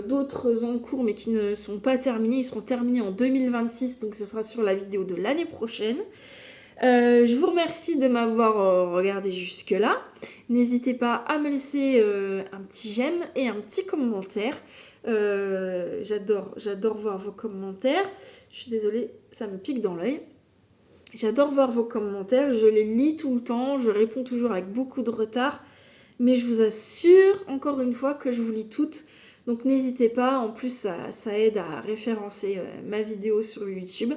d'autres en cours mais qui ne sont pas terminés. Ils seront terminés en 2026, donc ce sera sur la vidéo de l'année prochaine. Je vous remercie de m'avoir regardé jusque-là. N'hésitez pas à me laisser un petit j'aime et un petit commentaire. J'adore voir vos commentaires. Je suis désolée, ça me pique dans l'œil. J'adore voir vos commentaires, je les lis tout le temps, je réponds toujours avec beaucoup de retard, mais je vous assure encore une fois que je vous lis toutes, donc n'hésitez pas, en plus ça aide à référencer ma vidéo sur YouTube,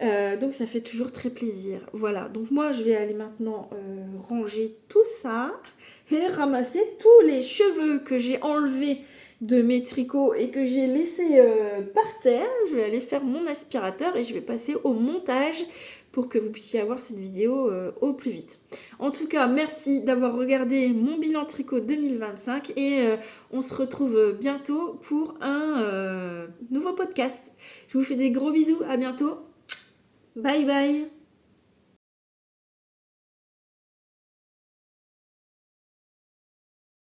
donc ça fait toujours très plaisir. Voilà, donc moi je vais aller maintenant ranger tout ça et ramasser tous les cheveux que j'ai enlevés de mes tricots et que j'ai laissés par terre. Je vais aller faire mon aspirateur et je vais passer au montage pour que vous puissiez avoir cette vidéo au plus vite. En tout cas, merci d'avoir regardé mon bilan tricot 2025 et on se retrouve bientôt pour un nouveau podcast. Je vous fais des gros bisous, à bientôt. Bye bye.